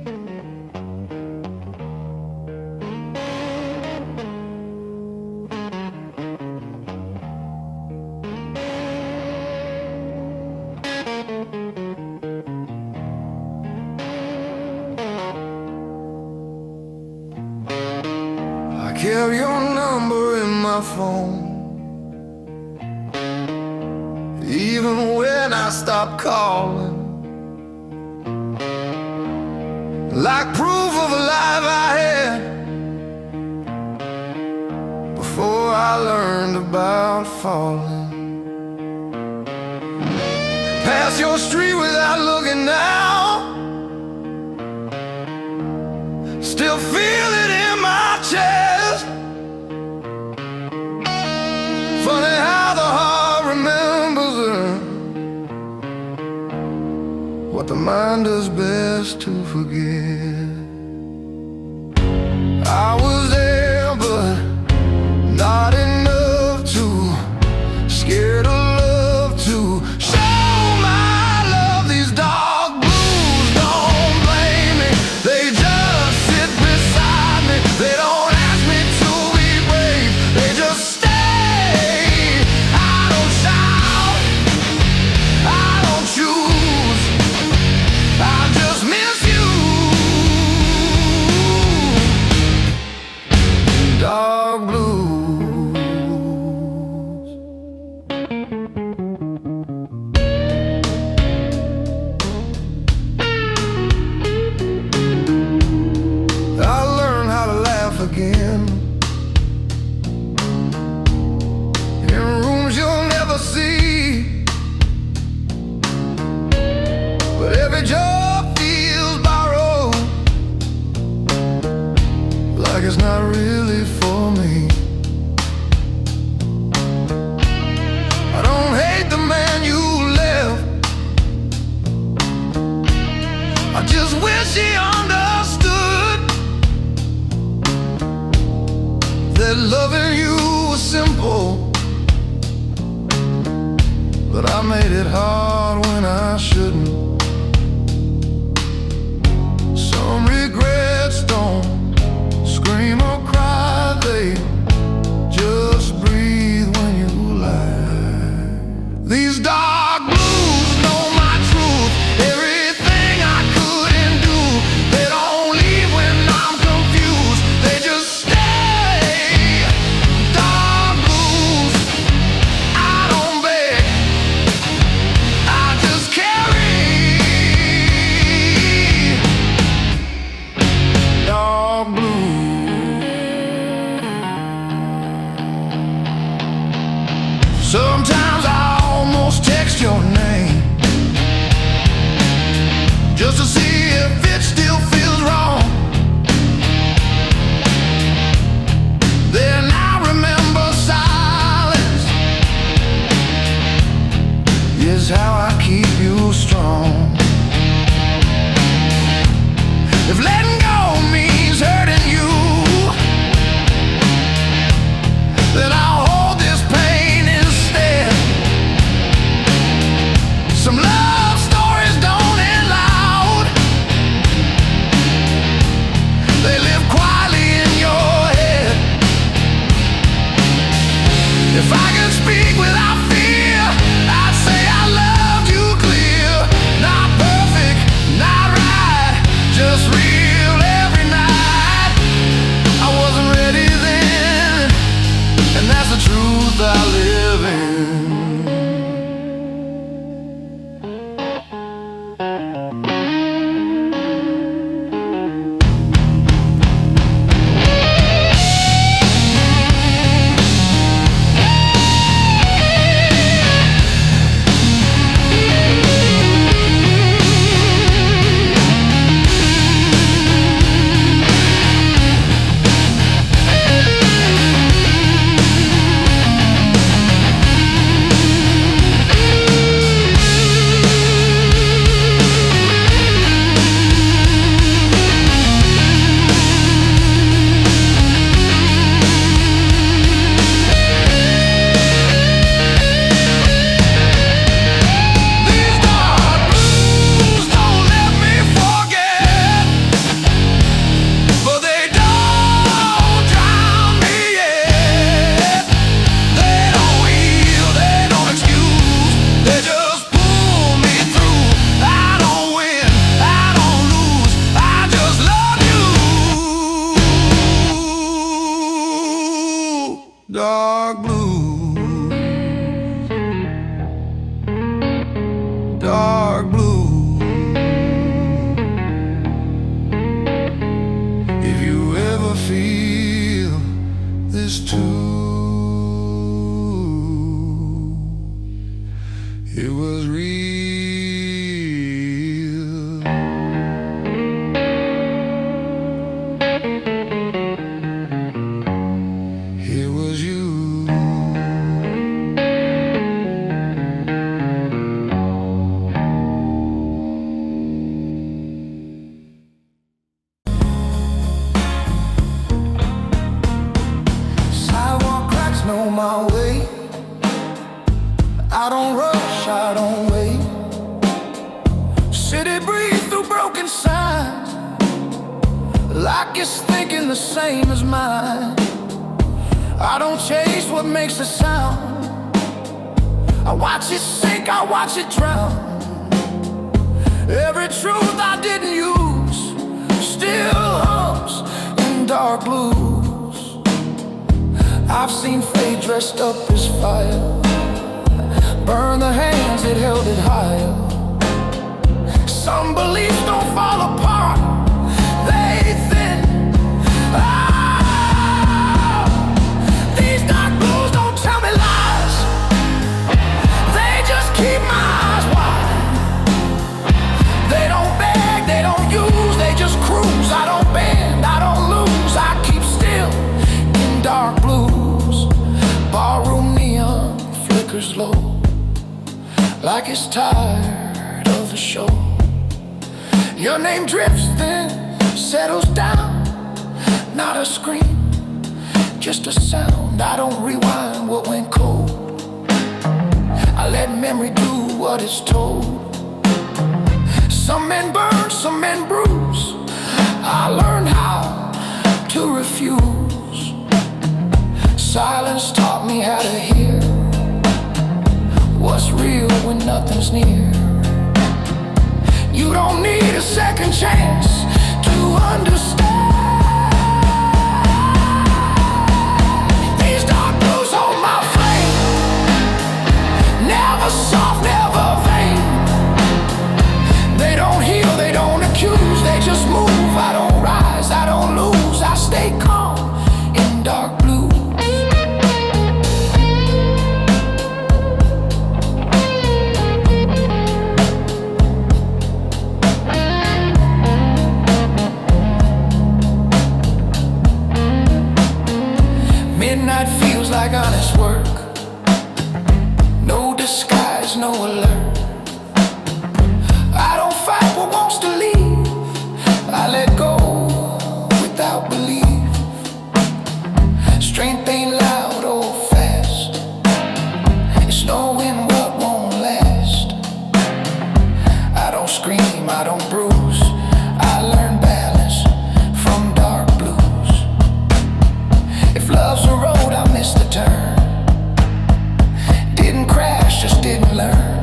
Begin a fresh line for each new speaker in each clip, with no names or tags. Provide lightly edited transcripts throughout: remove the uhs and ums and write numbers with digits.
I kept your number in my phone, even when I stopped calling, like proof of a life I had before I learned about falling. Pass your street without looking now, still feel it in my chest. Funny how the heart remembers what the mind does best to forget. I was there, but not enough to scared of love to show my love. These dark blues don't blame me, they just sit beside me. They don't ask me to be brave, they just stay. I don't shout, I don't choose, I just miss you. Dark blues. I learned how to laugh again in rooms you'll never see, but every job feels borrowed, like it's not really for me. I don't hate the man you left, I just wish he understood that loving you was simple, but I made it hard when I shouldn't. Some regrets don't scream or cry, they just breathe when you lie. These dark blues know my truth, everything I couldn't do. They don't leave when I'm confused, they just stay. Dark blues, I don't beg, I just carry. Dark blues. Sometimes I almost text your name just to see if it still feels wrong. Then I remember silence is how I keep you strong. If letting go means hurting you, then I'll hold this pain instead. Some love stories don't end loud, on my way. I don't rush, I don't wait. City breathe through broken signs, like it's thinking the same as mine. I don't chase what makes a sound. I watch it sink, I watch it drown. Every truth I didn't use still hums in dark blues. I've seen fate dressed up as fire, burn the hands that held it higher. Some beliefs don't fall apart, they thin. Ah, these dark blues don't tell me lies, they just keep my eyes wide. They don't beg, they don't use, they just cruise. I don't bend, I don't lose, I keep still in dark blues. Barroom neon flickers low, like it's tired of the show. Your name drifts then settles down, not a scream, just a sound. I don't rewind what went cold, I let memory do what it's told. Some men burn, some men bruise, I learned how to refuse. Silence taught me how to hear what's real when nothing's near. You don't need a second chance to understand. These dark blues hold my flame, never soft, never vain. They don't heal, they don't accuse, they just move. I don't rise, I don't lose, I stay calm in dark blues. Midnight feels like honest work, no disguise, no alert. I don't fight what wants to leave, I let go without belief. Strength ain't loud or fast, it's knowing what won't last. I don't scream, I don't bruise, I learn balance from dark blues. If love's a road, I missed the turn. Didn't crash, just didn't learn.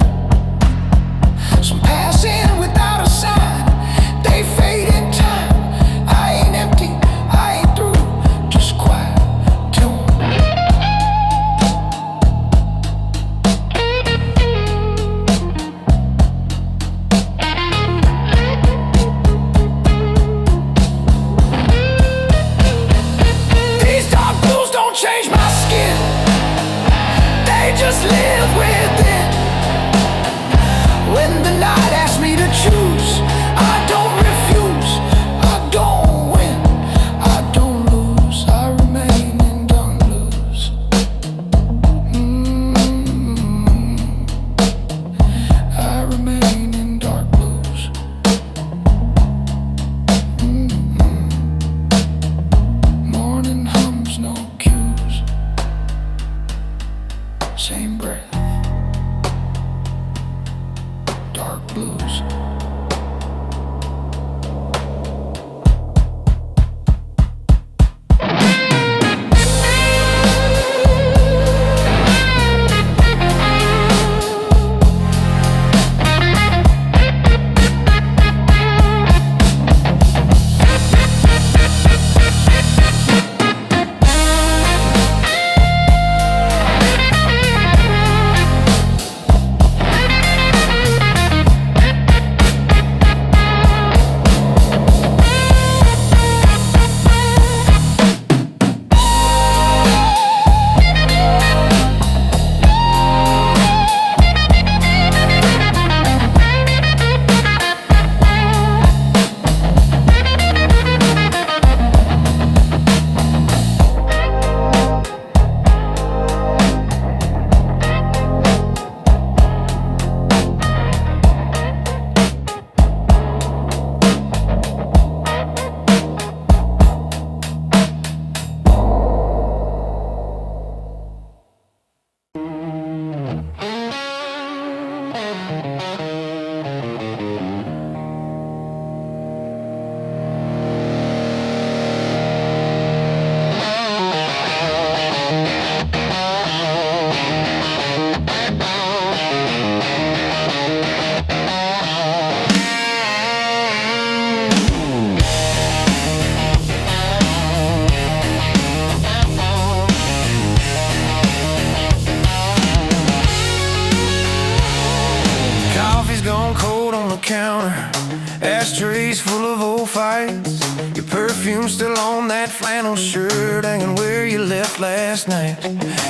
fights. Your perfume still on that flannel shirt, hanging where you left last night.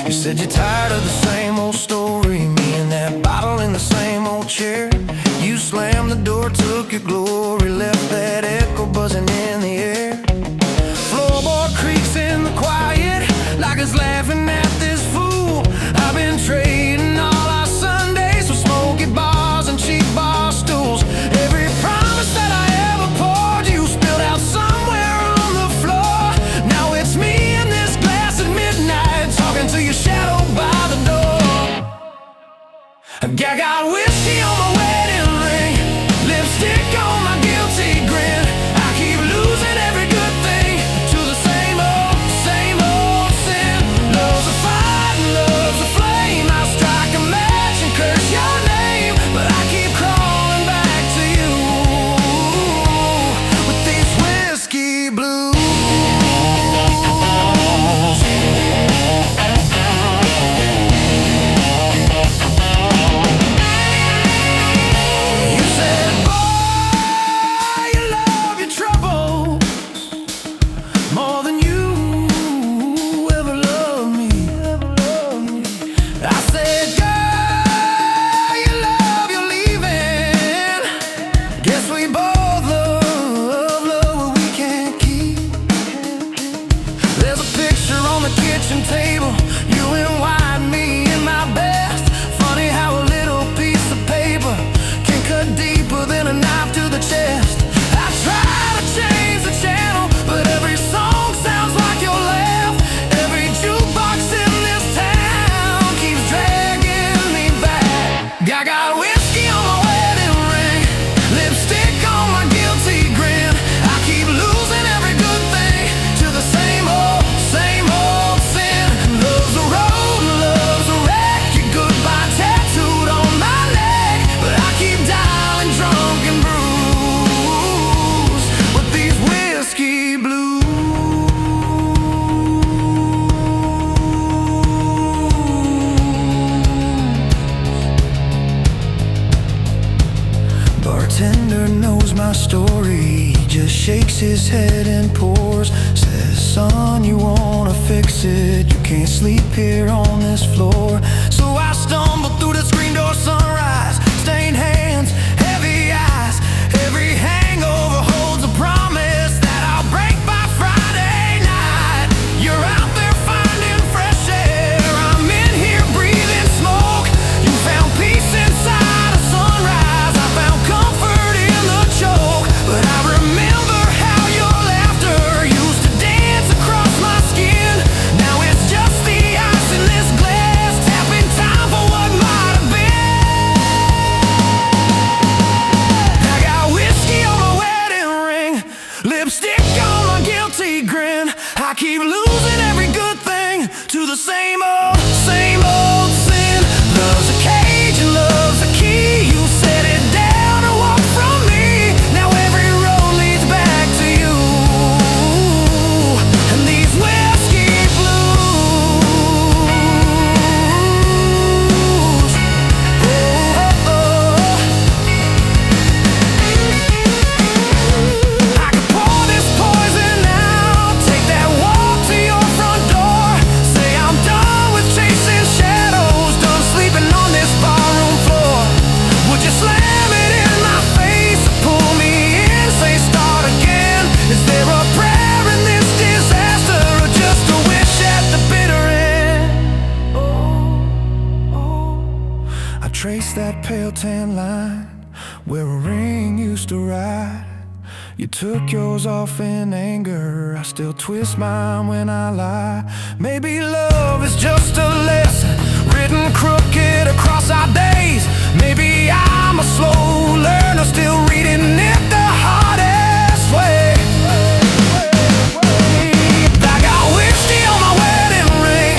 You said you're tired of the same old story, me and that bottle in the same old chair. You slammed the door, took your glory, left that echo buzzing in the air. Floorboard creaks in the quiet, like it's laughing at this fool. I've been trading all our Sundays for smoky bars and cheap bar stools. Every promise that I ever poured, you spilled out somewhere on the floor. Now it's me in this glass at midnight, talking to your shadow by the door. I got whiskey on my wedding ring, lipstick on my guilty grin. I keep losing every good thing to the same old sin. Love's a fight and love's a flame. I strike a match and curse your name, but I keep crawling back to you with these whiskey blues. You said, boy, you love your trouble more than you ever loved me. I said, girl, you love your leaving. Guess we both love what we can't keep. There's a picture on the kitchen table, you in white, me in my best. Funny how a little piece of paper can cut deeper than a knife to the chest. I try to change the channel, but every song sounds like your laugh. Every jukebox in this town keeps dragging me back. I got whiskey on my wedding ring, lipstick on my guilty grin. I keep losing every good thing to the same old sin. Love's a road and love's a wreck. Your goodbye tattooed on my neck, but I keep dialing drunk and bruised with these whiskey blues. Bartender knows my story, he just shakes his head and pours. Says, son, you wanna fix it, you can't sleep here on this floor. So I stumble through the screen door sunrise, stained hands, heavy eyes. Every hangover holds a promise that I'll break by Friday night. You're out there finding fresh air, I'm in here breathing smoke. You found peace inside a sunrise, I found comfort in the choke. But I remember how your laughter used to dance across my skin. Now it's just the ice in this glass, tapping time for what might have been. I got whiskey on my wedding ring, lipstick on my guilty grin. I keep losing every good thing to the same old sin. Love's a cage and love's a key. You set it down and walk from me. Now every road leads back to you and these whiskey blues. I could pour this poison out, take that walk to your front door. Say I'm done with chasing shadows, done sleeping on this barroom floor. Would you slam it in my face or pull me in, say start again? Is there a prayer in this disaster or just a wish at the bitter end? I trace that pale tan line where a ring used to ride. You took yours off in anger, I still twist mine when I lie. Maybe love is just a lesson written crooked across our days. Maybe I'm a slow learner, still reading it the hardest way. I got whiskey on my wedding ring,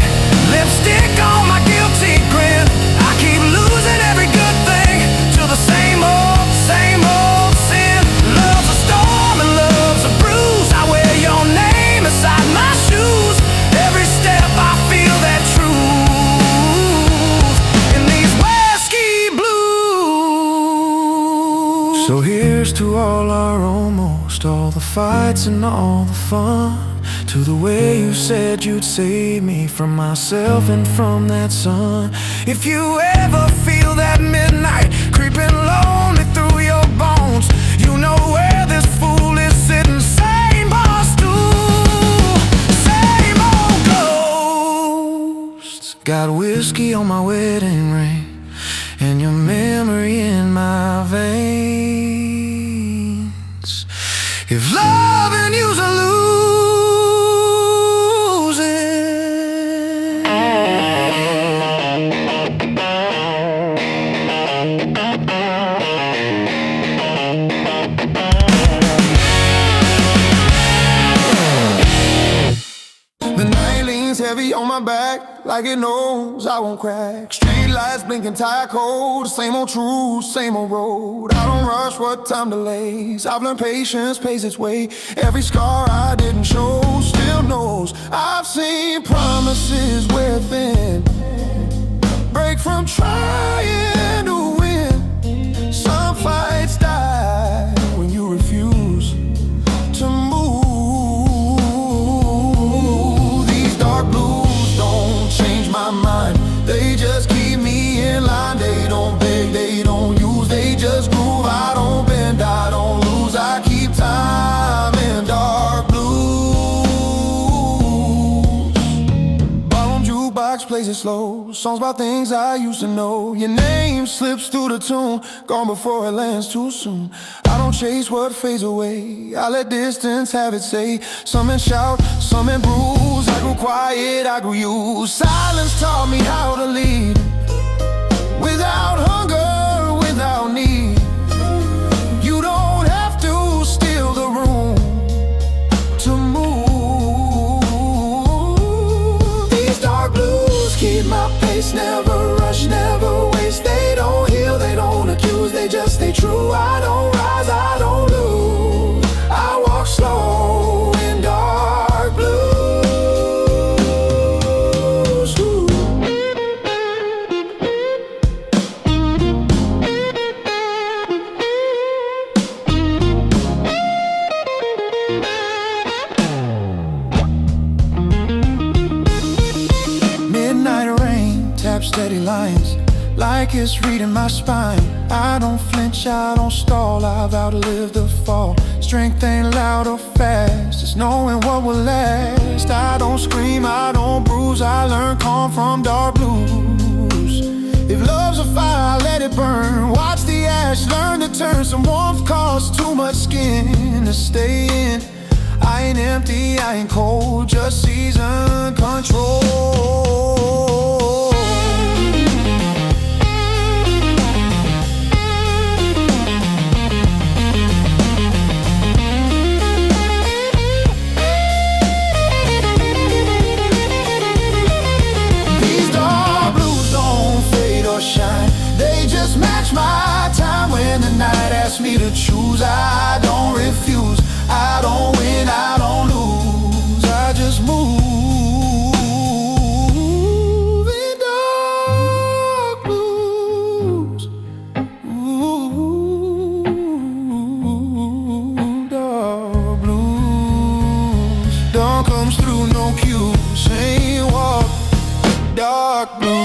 lipstick on my guilty grin. I keep losing every good thing to the same old sin. Love's a storm and love's a bruise. I wear your name inside my shoes. Every step I feel that truth in these whiskey blues. So here's to all the fights and all the fun, to the way you said you'd save me from myself and from that sun. If you ever feel that midnight creeping lonely through your bones, you know where this fool is sitting. Same bar stool, same old ghost. Got whiskey on my wedding ring and your memory in my veins. If loving you's a losing, the night leans heavy on my back like it knows I won't crack. Street lights blinking tire cold, same old truth, same old road. I don't rush what time delays. I've learned patience pays its way. Every scar I didn't show still knows. I've seen promises wear thin, break from trying to win. Some fights die when you refuse to move. These dark blues don't change my mind, they just keep me in line. They don't beg, they don't use, they just groove. I don't bend, I don't lose, I keep time in dark blues. Bottom jukebox plays it slow, songs about things I used to know. Your name slips through the tune, gone before it lands too soon. I don't chase what fades away, I let distance have its say. Some men shout, some men bruise, I grew quiet, I grew used. Silence taught me how to lead, without hunger, without need. You don't have to steal the room to move. These dark blues keep my pace, never rush, never waste. They don't heal, they don't accuse, they just stay true. I don't rise, I don't lose, I walk slow in dark blues. Midnight rain taps steady lines like it's reading my spine. I don't flinch, I don't stall, I've outlived the fall. Strength ain't loud or fast, it's knowing what will last. I don't scream, I don't bruise, I learn calm from dark blues. If love's a fire, let it burn, watch the ash, learn to turn. Some warmth costs too much skin to stay in. I ain't empty, I ain't cold, just season control. Shine, they just match my time. When the night asks me to choose, I don't refuse. I don't win, I don't lose, I just move in dark blues. Ooh, dark blues. Dawn comes through, no cues, ain't walk, dark blues.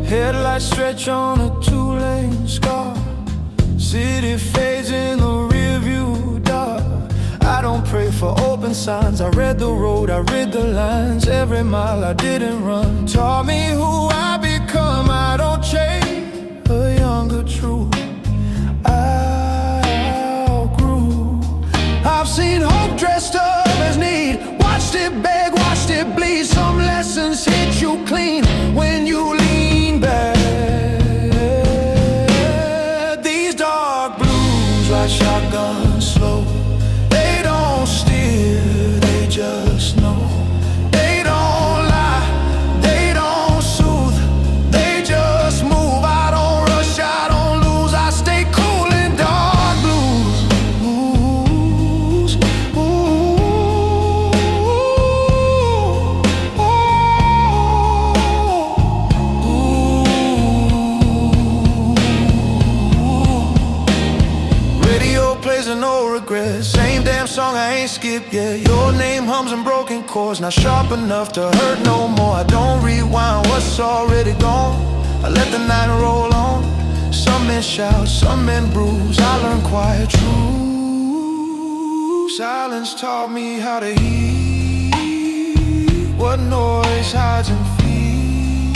Headlights stretch on a two-lane scar, city fades in the rearview dark. I don't pray for open signs, I read the road, I read the lines. Every mile I didn't run taught me who I become. I don't chase a younger truth, I outgrew. I've seen hope dressed up as need, watched it beg, watched it bleed. Some lessons hit you clean when you lean back. ain't skipped yet. Your name hums in broken chords, not sharp enough to hurt no more. I don't rewind what's already gone. I let the night roll on. Some men shout, some men bruise. I learned quiet true. Silence taught me how to hear what noise hides in fear.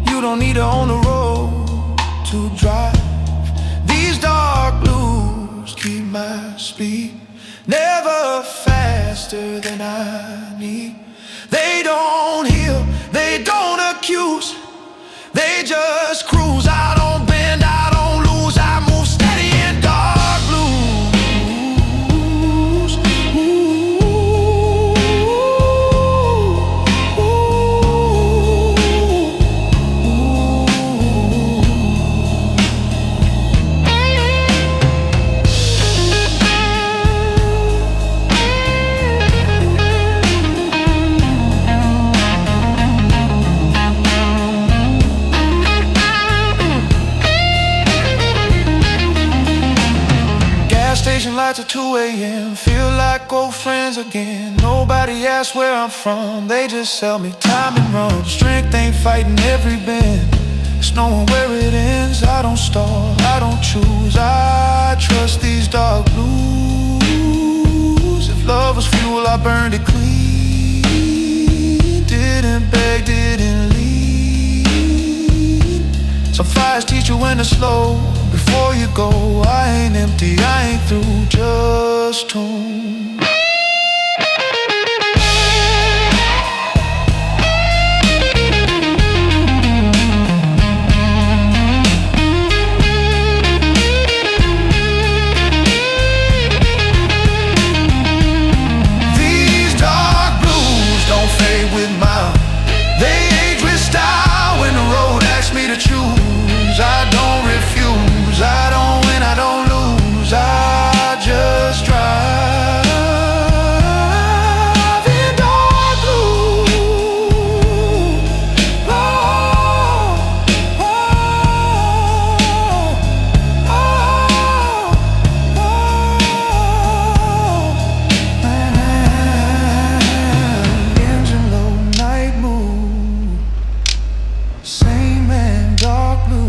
You don't need to own the road to drive. These dark blues keep my speed never faster than I need. They don't heal, they don't accuse, they just cruise. I don't bend, I don't lose, I move steady in dark blues. Station lights at 2 a.m. Feel like old friends again. Nobody asks where I'm from, they just sell me time and run. Strength ain't fighting every bend, it's knowing where it ends. I don't stall, I don't choose, I trust these dark blues. If love was fuel, I burned it clean. Didn't beg, didn't leave. Some fires teach you when to slow. Before you go, I ain't empty, I ain't through, just tuned. These dark blues don't fade with mine. They age with style when the road asks me to choose. I don't refuse, I don't win, I don't lose, I just drive in dark blue. Oh, oh, oh, oh. Engine low, night mood, same man, dark blue.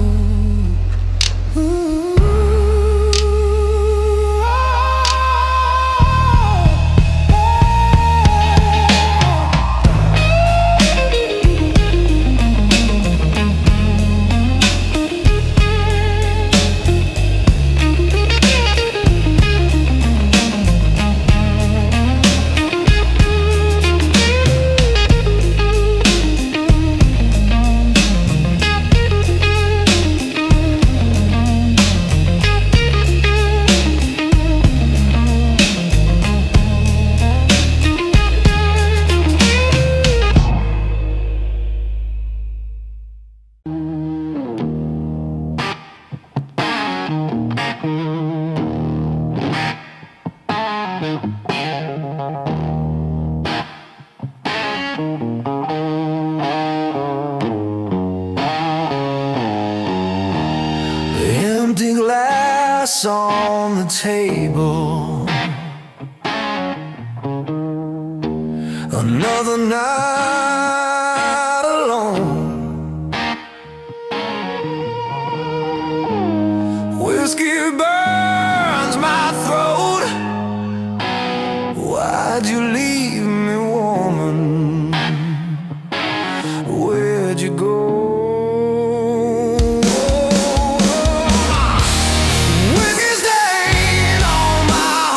Empty glass on the table, another night alone. Whiskey burns my throat. Why'd you leave me, woman? Where'd you go? Whiskey stain on my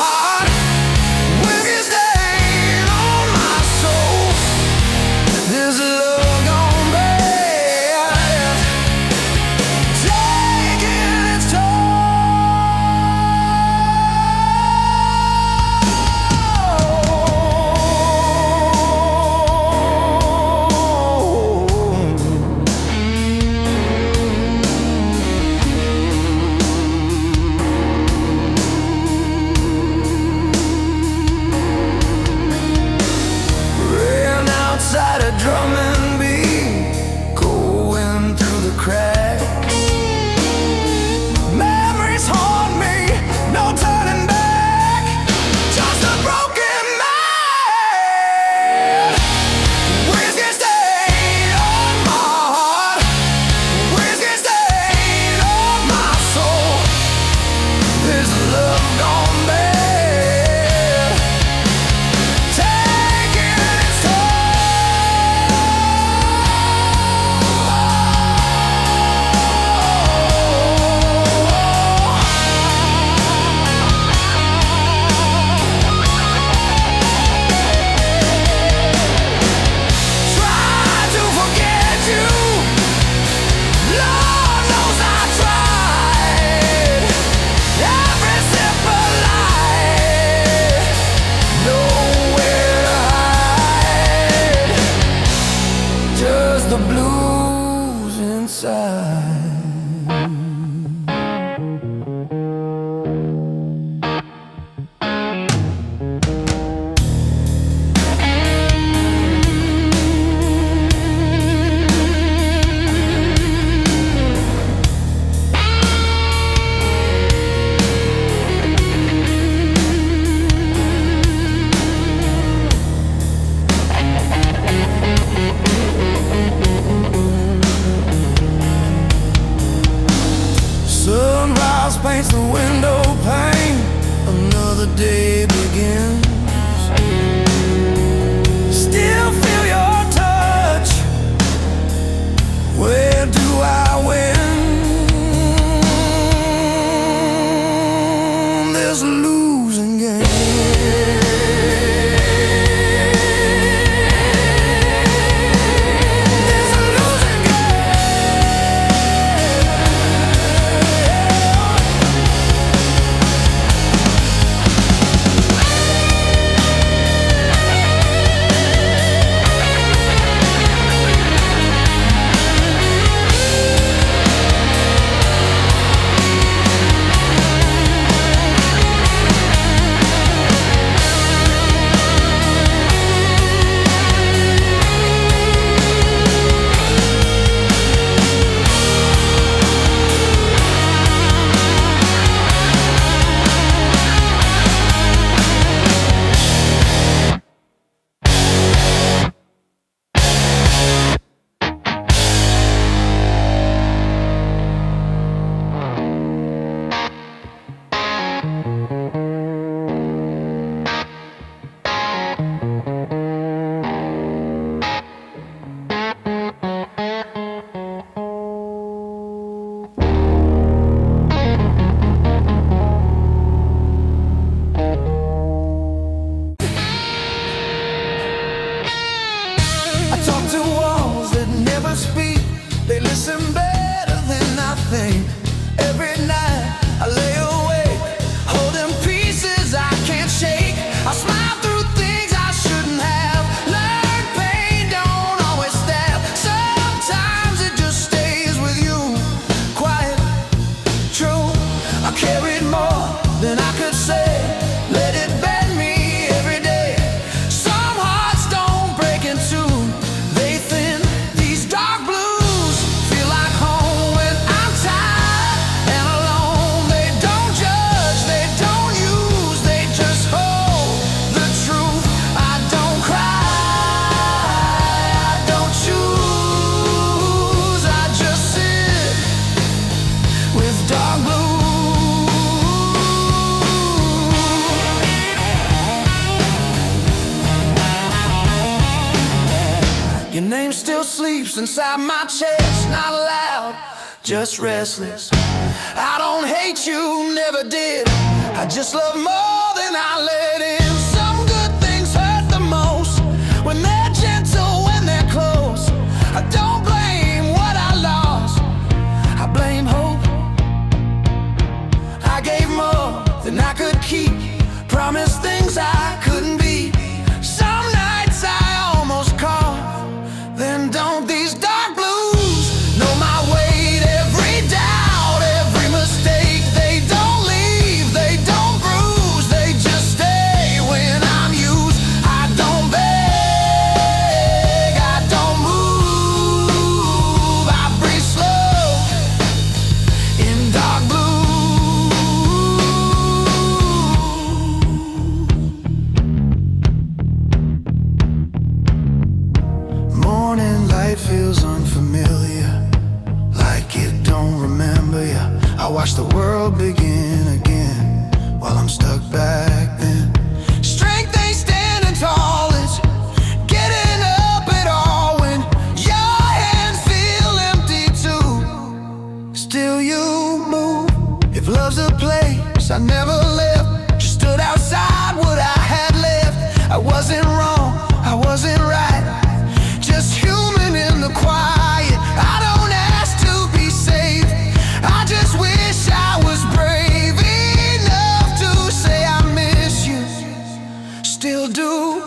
Sunrise paints the window pane, another day begins. Still feel your touch. Where do I win? There's a losing game. Talk to walls that never speak. They listen better than I think. Every night I lay awake, holding pieces I can't shake. I smile through things I shouldn't have. Learned pain don't always stab. Sometimes it just stays with you. Quiet, true. I carried more than I could say. Let it bend me every day. Some hearts don't break in two. Your name still sleeps inside my chest, not loud, just restless. I don't hate you, never did. I just love more than I let in. Some good things hurt the most when they're gentle, when they're close. I don't blame what I lost, I blame hope. I gave more than I could keep, promised things I couldn't be. Some nights I almost caught. Then don't these dark blues know my weight? Every doubt, every mistake. They don't leave, they don't bruise, they just stay when I'm used. I don't beg, I don't move, I breathe slow in dark blue. Morning light feels unfamiliar, like it don't remember ya. I watch the world begin again while I'm stuck back then. Strength ain't standing tall, it's getting up at all when your hands feel empty too. Still you move. If love's a place I never left, just stood outside what I had left. I wasn't wrong, I wasn't right, just human in the quiet. I don't ask to be saved, I just wish I was brave enough to say I miss you, still do.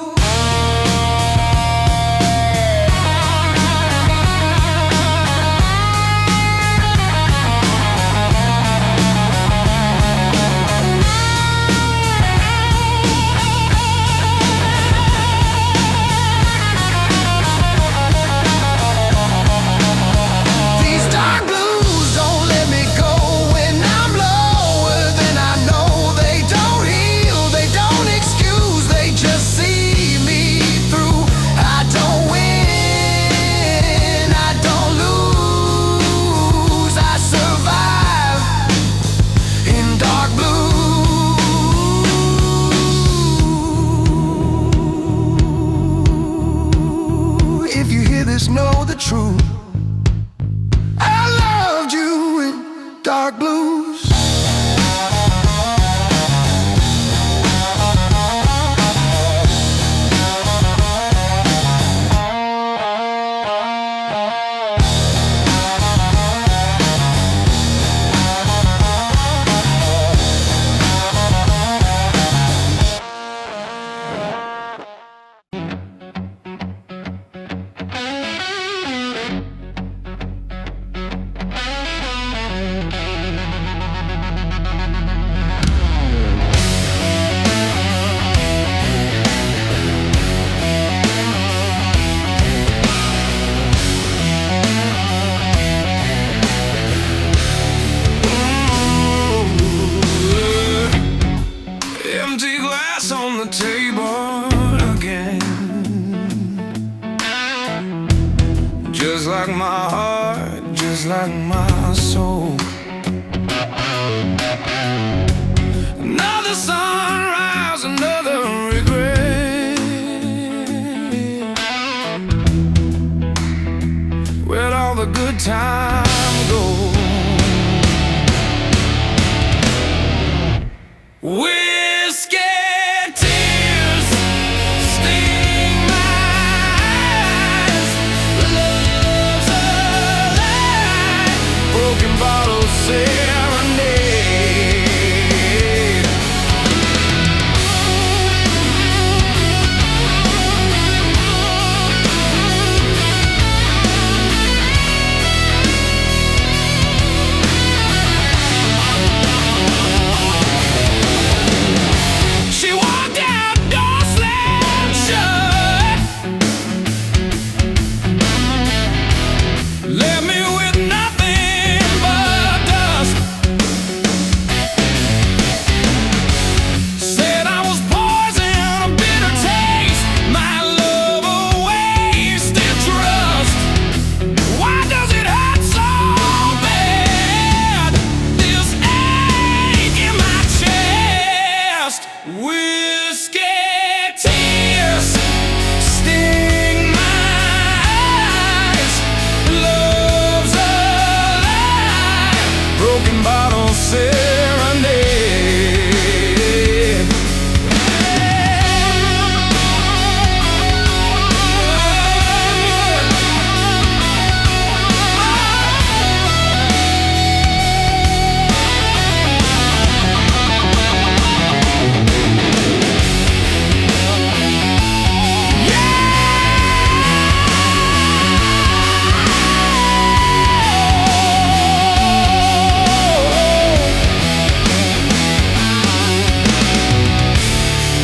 dark blues. Empty glass on the table again, just like my heart, just like my soul. Another sunrise, another regret. Where'd all the good time go? Whiskey tears sting my eyes. Love's alive. Broken bottles serenade. She walked out, door slammed shut. Left me with nothing but dust. Said I was poison, a bitter taste. My love a wasted trust. Why does it hurt so bad? This ache in my chest. Whiskey tears sting my eyes. Love's alive. Broken bottle serenade.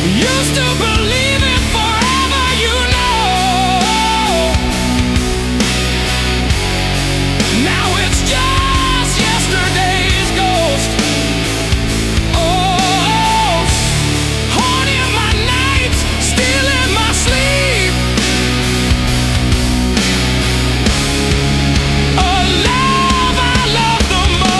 Used to believe it forever, you know. Now it's just yesterday's ghost. Oh, haunting my nights, stealing my sleep. A love I love the most.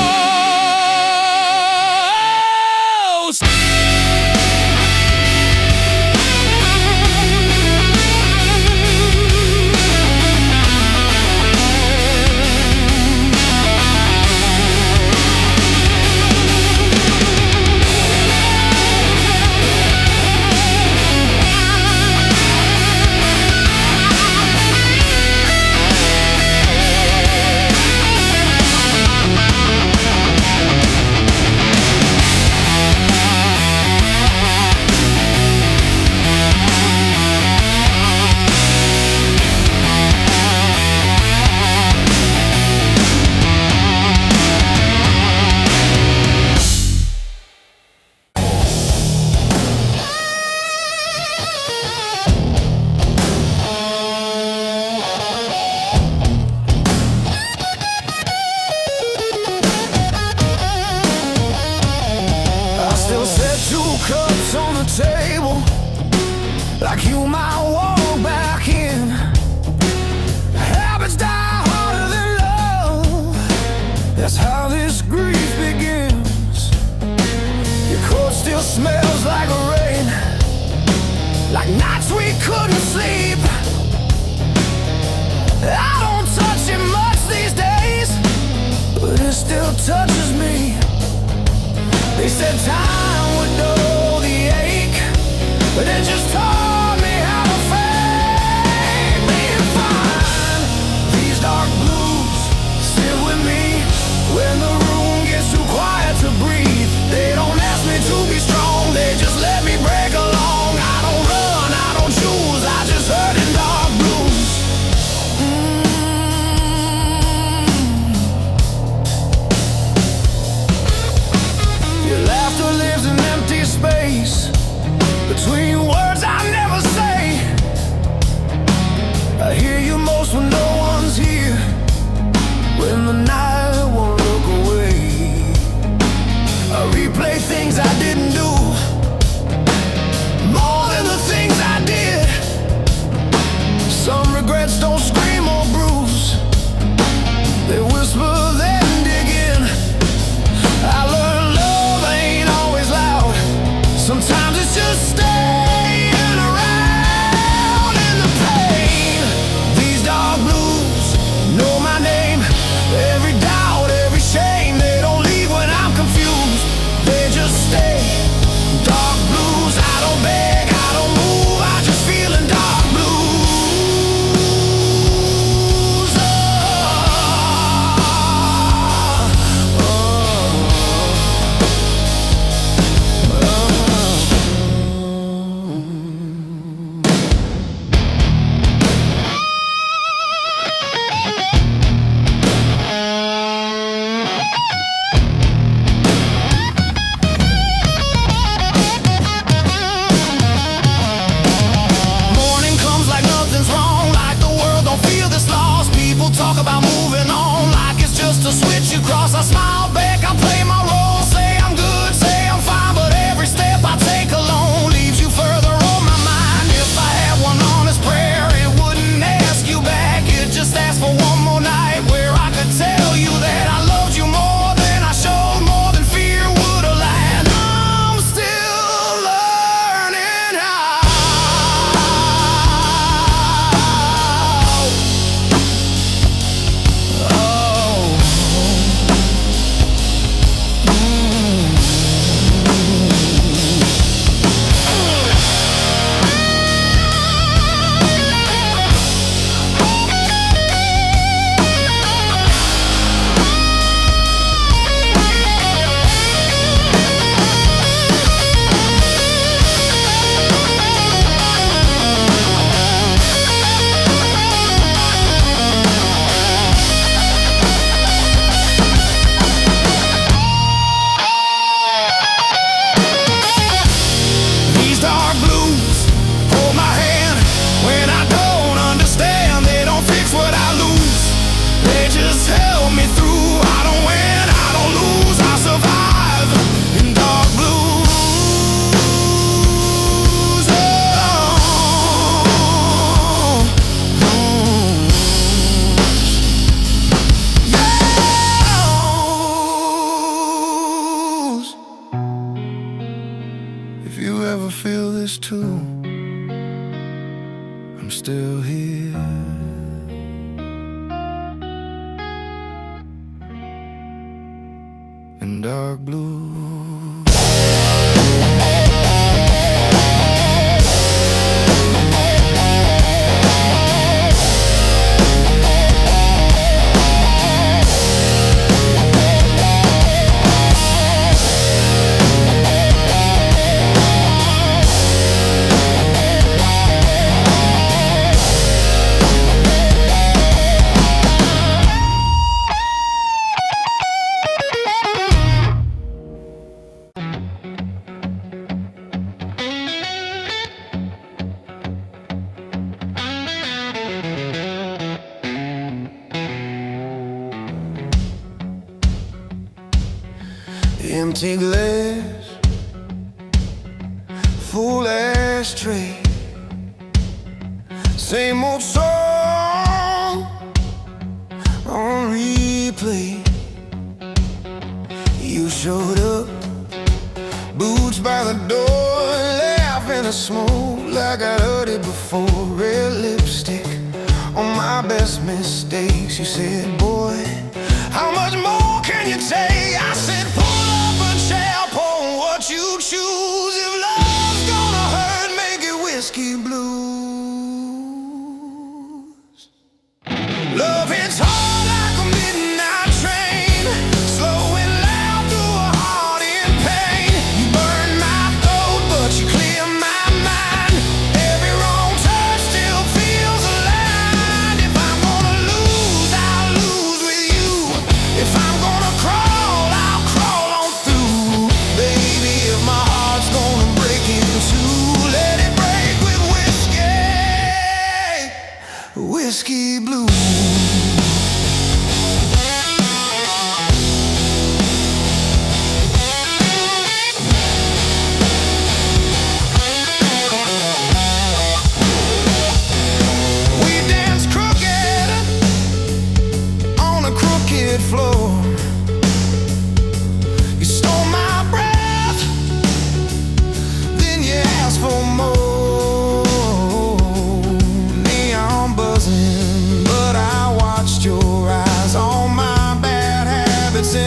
I still set 2 cups on the table, like you might walk back in. Habits die harder than love. That's how this grief begins. Your coat still smells like rain, like nights we couldn't sleep. I don't touch it much these days, but it still touches me. They said time would dull the ache, but it just taught me how to fake being fine. These dark blues sit with me when the room gets too quiet to breathe. They don't ask me to be strong, they just let me break along. I don't run, I don't choose, I just hurt in dark blues. Your laughter lives in empty space between words I never say. I hear you most when no one's here, when the night won't look away. I replay things I didn't do, more than the things I did. Some regrets don't scream or bruise, they whisper then dig in. I learned love ain't always loud, sometimes it's just staying around in the pain. These dark blues know my name, every doubt, every shame. They don't leave when I'm confused, they just stay. Dark blues, I don't beg, I don't move, I just feel in dark blues. Morning comes like nothing's wrong, like the world don't feel this lost. People talk about moving on like it's just a switch you cross. I smile back, I play my role, say I'm good, say I'm fine, but every step I take alone leaves you further on my mind. If I had one honest prayer, it wouldn't ask you back, it just asked for one more night where I could tell you that I loved you more than I showed, more than fear would have lied. I'm still learning how. These dark blues hold my hand when I don't understand. They don't fix what I lose, they just help me through. I don't win, I don't lose, I survive in dark blues. If you ever feel this too, I'm still here. In dark blue. Empty glass, full ashtray, same old song on replay. You showed up, boots by the door, laughing at smoke like I heard it before. Red lipstick on my best mistakes. You said, boy, how much more can you take? I said, pull up a chair, pour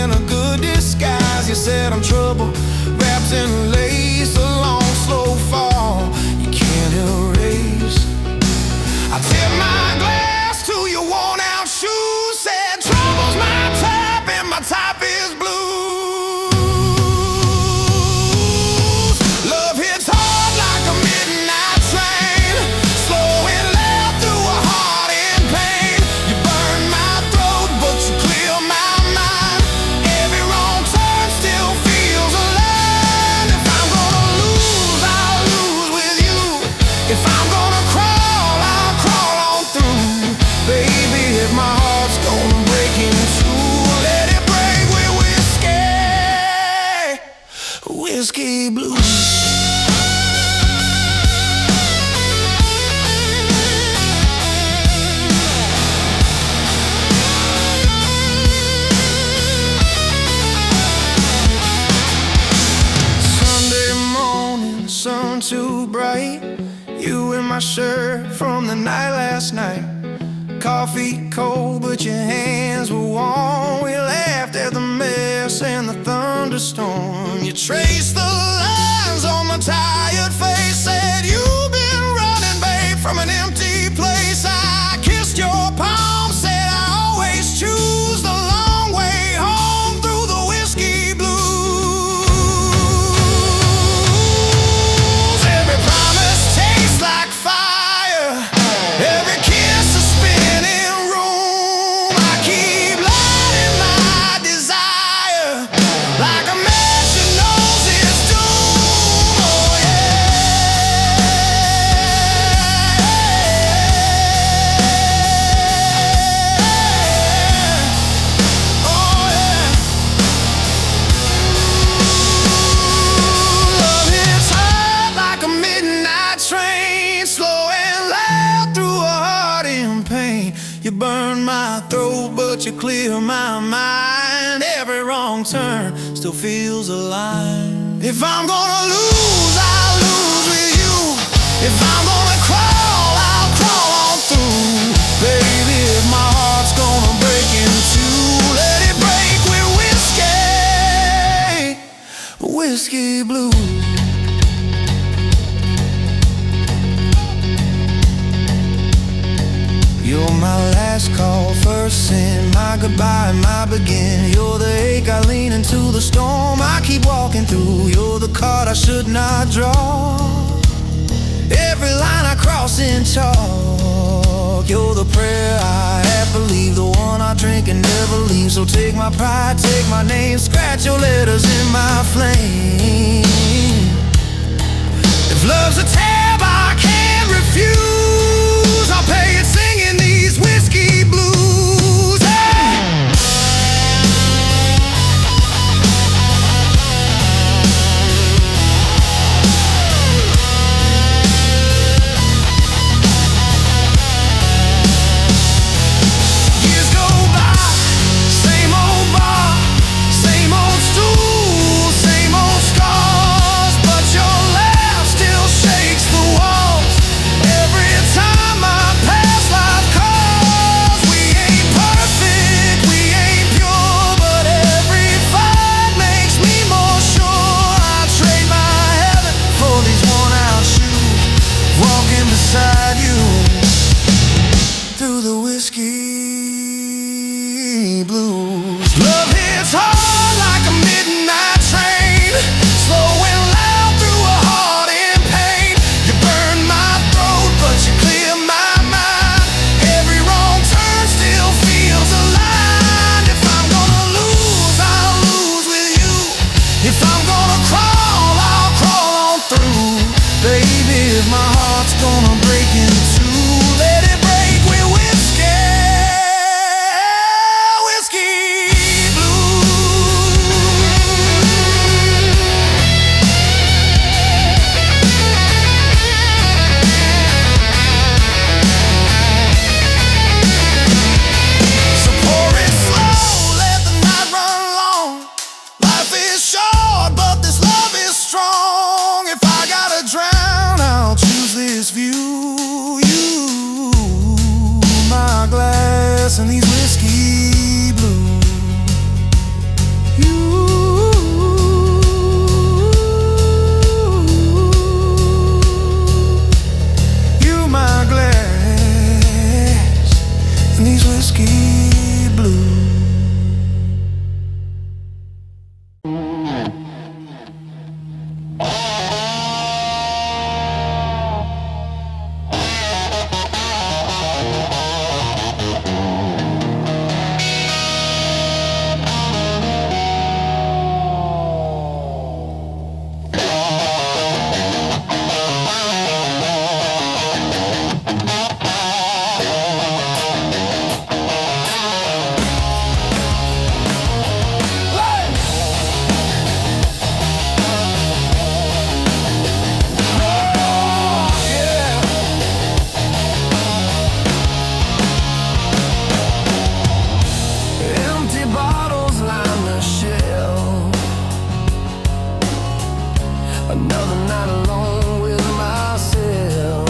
in a good disguise. You said I'm trouble, wrapped in lace, a long, slow fall you can't erase. I tip my glass to your worn-out shoes. Said trouble's my type and my type is blues. Love hits hard like a midnight train, slow and loud through a heart in pain. You burn my throat but you clear my mind. Every wrong turn still feels alive. If I'm gonna lose, I'll lose with you. If I'm gonna crawl, I'll crawl on through. Baby, if my heart's gonna break in two, let it break with whiskey, whiskey blues. Sunday morning, sun too bright. You in my shirt from the night last night. Coffee cold, but your hands were warm. We laughed at the mess and the thunderstorm. You traced the lines on my tired face. Said you've been running, babe, from an empty place. I kissed your palm, said I always choose the long way home through the whiskey blues. Every promise tastes like fire, every kiss a spinning room. I keep lighting my desire like a match that knows its doom. Oh yeah, oh yeah. Love hits hard like a midnight train, slow and loud through a heart in pain. You burn my throat, but you clear my mind. Every wrong turn still feels alive. If I'm gonna lose, I'll lose with you. If I'm gonna crawl, I'll crawl on through. Baby, if my heart's gonna break in two, let it break with whiskey, whiskey blues. You're my last call, first sin, my goodbye, my begin. You're the ache I lean into the storm I keep walking through. You're the card I should not draw, every line I cross in chalk. You're the prayer I half believe, the one I drink and never leave. So take my pride, take my name, scratch your letters in my flame. If love's a tab I can't refuse, I'll pay it singing these whiskey blues. Hey! Years go by, same old bar, same old stool, same old scars, but your laugh still shakes the walls. Every time I pass life calls, we ain't perfect, we ain't pure, but every fight makes me more sure. I trade my heaven for these worn-out shoes, walking beside you through the whiskey blues. Love hits hard like a midnight train, slow and loud through a heart in pain. You burn my throat, but you clear my mind. Every wrong turn still feels aligned. If I'm gonna lose, I'll lose with you. If I'm gonna crawl, I'll crawl on through. Baby, if my heart's gonna break in two, let it break with whiskey, whiskey blues. So pour it slow, let the night run long. Life is short, but this love is strong. If I gotta drown, I'll choose this view. Another night alone with myself.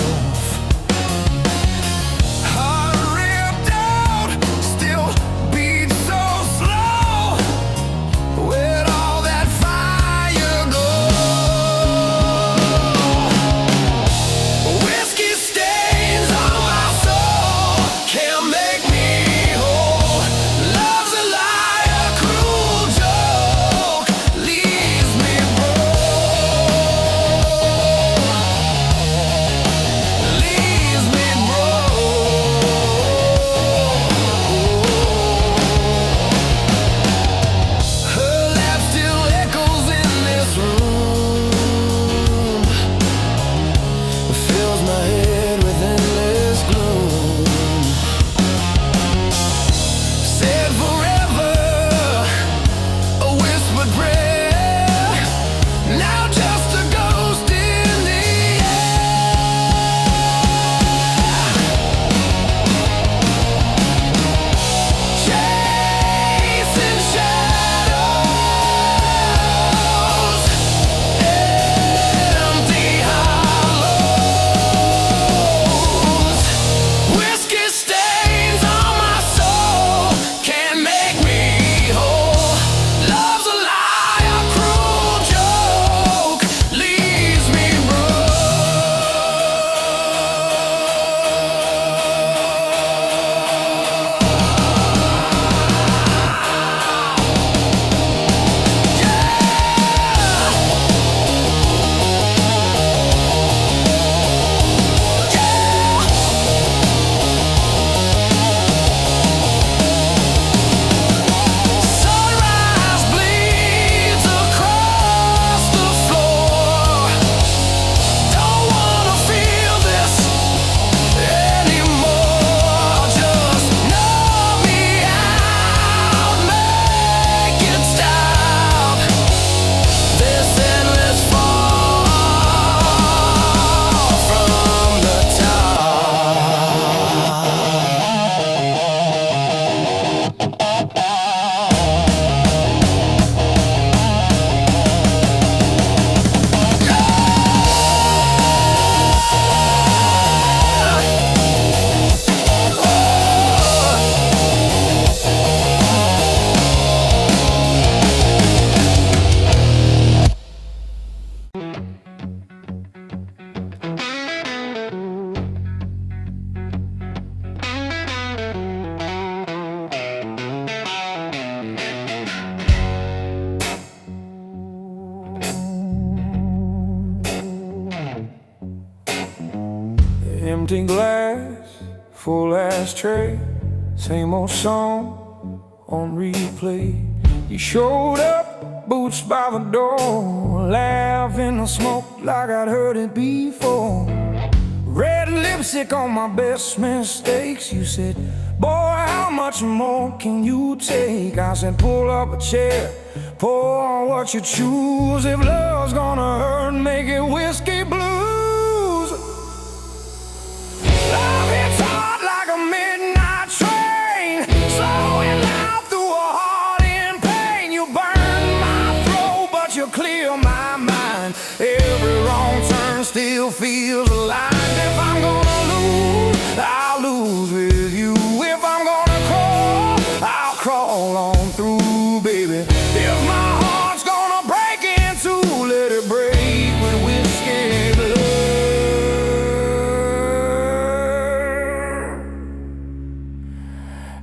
Heart ripped out, still beats so slow. Where'd all that fire go? Whiskey stains on my soul, can't make me whole. Love's a lie, a cruel joke, leaves me broke.
Empty glass, full ashtray, same old song on replay. You showed up, boots by the door, laughing the smoke like I'd heard it before. Red lipstick on my best mistakes. You said, boy, how much more can you take? I said, pull up a chair, pour on what you choose. If love's gonna hurt, make it whiskey blues. Love hits hard like a midnight train, slowing down through a heart in pain. You burn my throat, but you clear my mind. Every wrong turn still feels alive. If I'm gonna lose, I'll lose with you. If I'm gonna crawl, I'll crawl on through, baby. If my heart's gonna break in two, let it break with whiskey blood.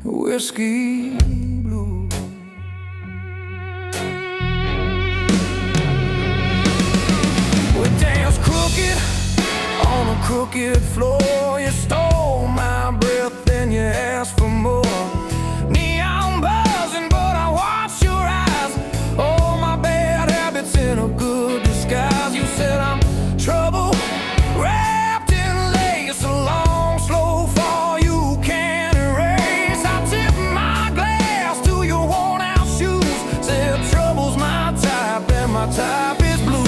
Whiskey blue. bucket on a crooked floor. You stole my breath, then you asked for more. Neon buzzing, but I watched your eyes. Oh, my bad habits in a good disguise. You said I'm trouble wrapped in lace, a long, slow fall you can't erase. I tip my glass to your worn-out shoes. Said trouble's my type, and my type is blue.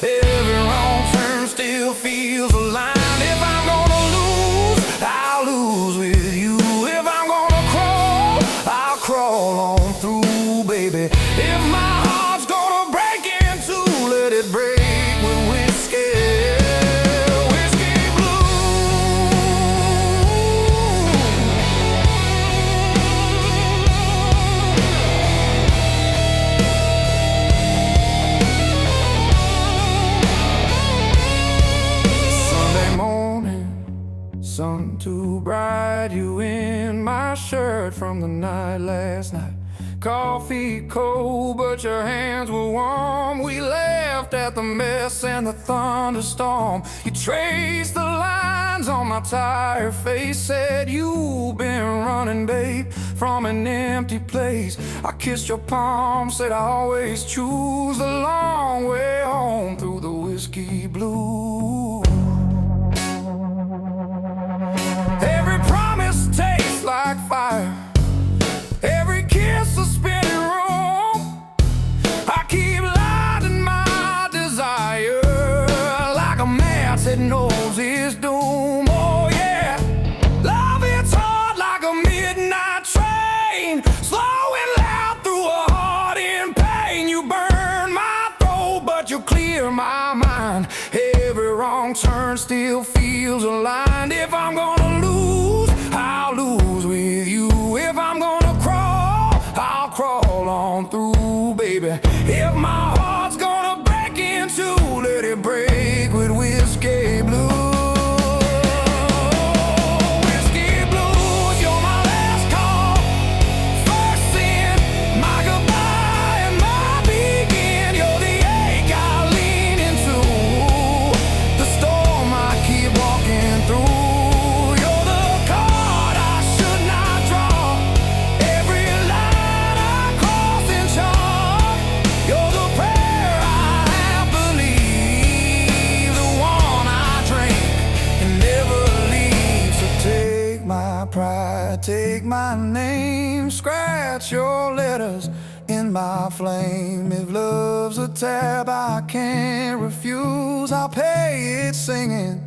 Every wrong turn still feels aligned. If I'm gonna lose, I'll lose with you. If I'm gonna crawl, I'll crawl on through, baby. If my heart's gonna break in two, let it break with whiskey, whiskey sun too bright, you in my shirt from the night last night. Coffee cold, but your hands were warm. We laughed at the mess and the thunderstorm. You traced the lines on my tired face. Said you've been running, babe, from an empty place. I kissed your palm, said I always choose the long way home through the whiskey blues. Every promise tastes like fire, every kiss a spinning room. I keep lighting my desire like a match that knows its doom. Oh yeah, love hits hard like a midnight train, slowing loud through a heart in pain. You burn my throat, but you clear my mind. Every wrong turn still feels aligned. If I'm gonna lose, I'll lose with you. If I'm gonna crawl, I'll crawl on through, baby. If my heart's gonna break in two, let it break with whiskey blues. Pride, take my name, scratch your letters in my flame. If love's a tab I can't refuse, I'll pay it singing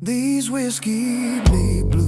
these whiskey blues.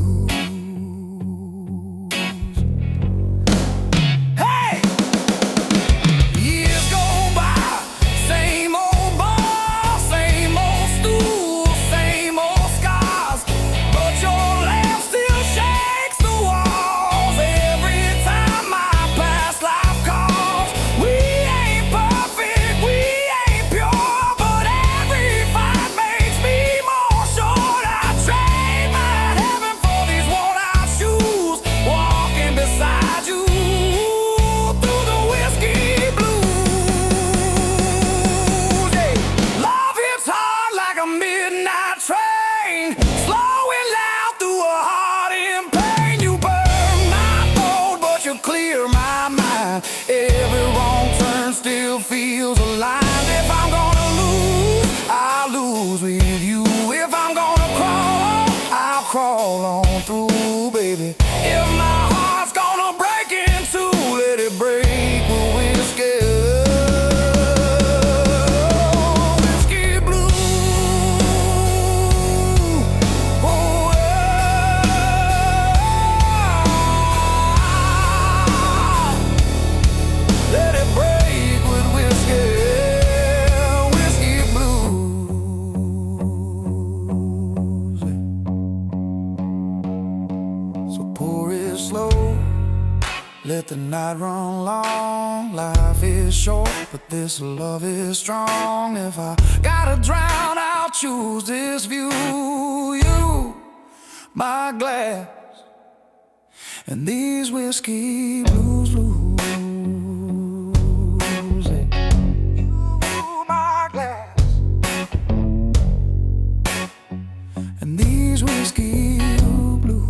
Every wrong turn still feels aligned. If I'm gonna lose, I'll lose with you. If I'm gonna crawl, I'll crawl on through, baby. If my heart's gonna break in two, let it break with whiskey. Let it break with whiskey.
the night run long. Life is short, but this love is strong. If I gotta drown, I'll choose this view. You, my glass, and these whiskey blues, blues. You, my glass, and these whiskey blues.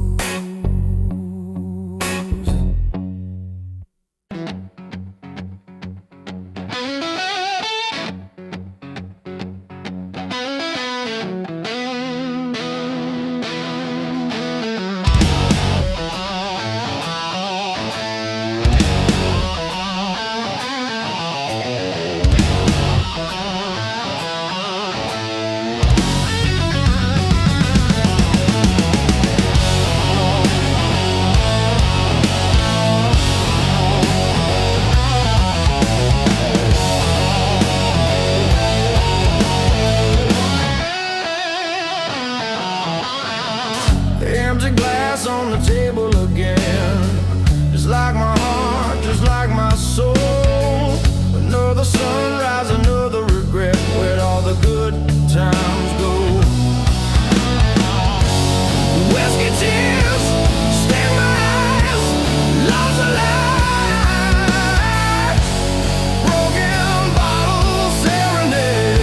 Empty glass on the table again, just like my heart, just like my soul. Another sunrise, another regret. Where'd all the good times go? Whiskey tears sting my eyes, love's a lie. Broken bottle serenade.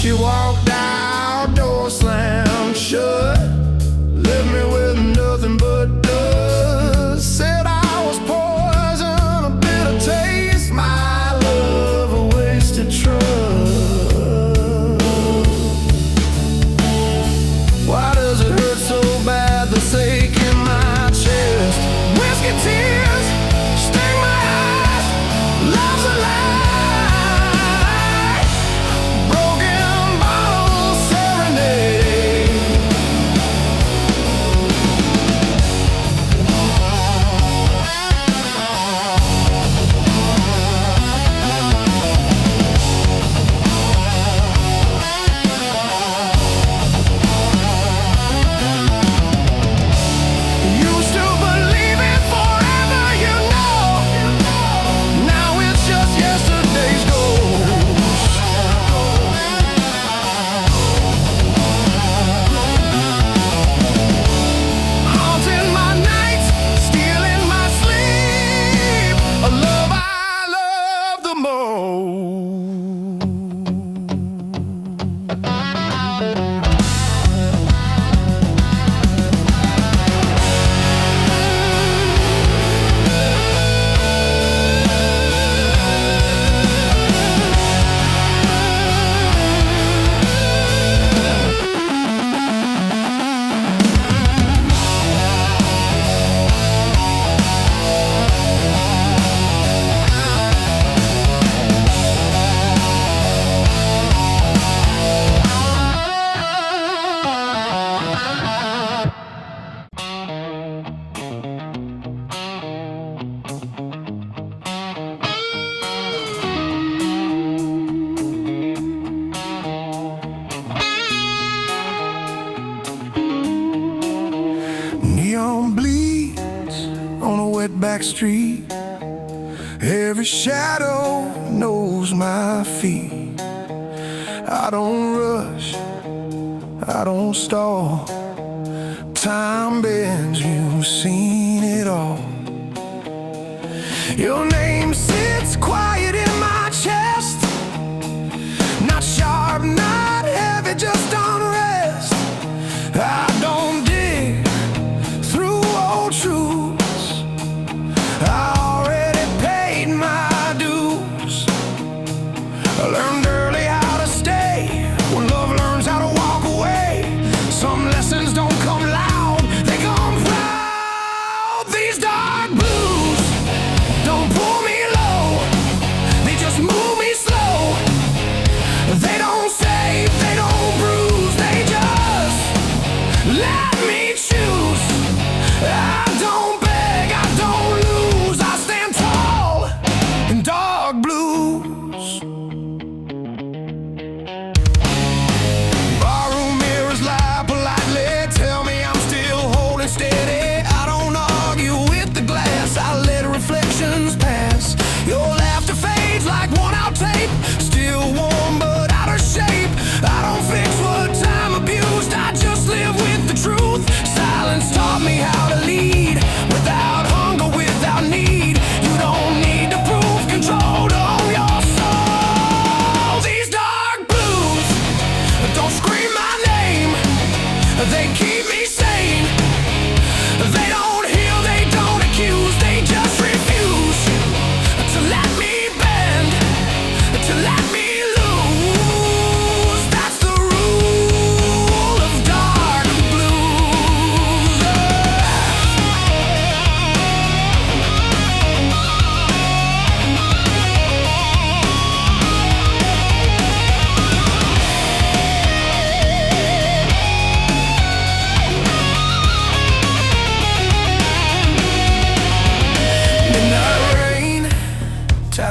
She walked out, door slammed shut, left me with nothing but dust. Said I was poison, a bitter taste, my love, a wasted trust. Why does it hurt so bad, this ache in my chest? Whiskey tears sting my eyes, love's a lie. Neon bleeds on a wet back street. Every shadow knows my feet. I don't rush, I don't stall. Time bends, you've seen it all. Your name sits quiet in my chest, not sharp, not heavy, just unrest. I don't dig through old truths, I already paid my dues. I learned early how to stay when love learns how to walk away. Some lessons don't come loud, they come proud. These dark blues don't pull me low,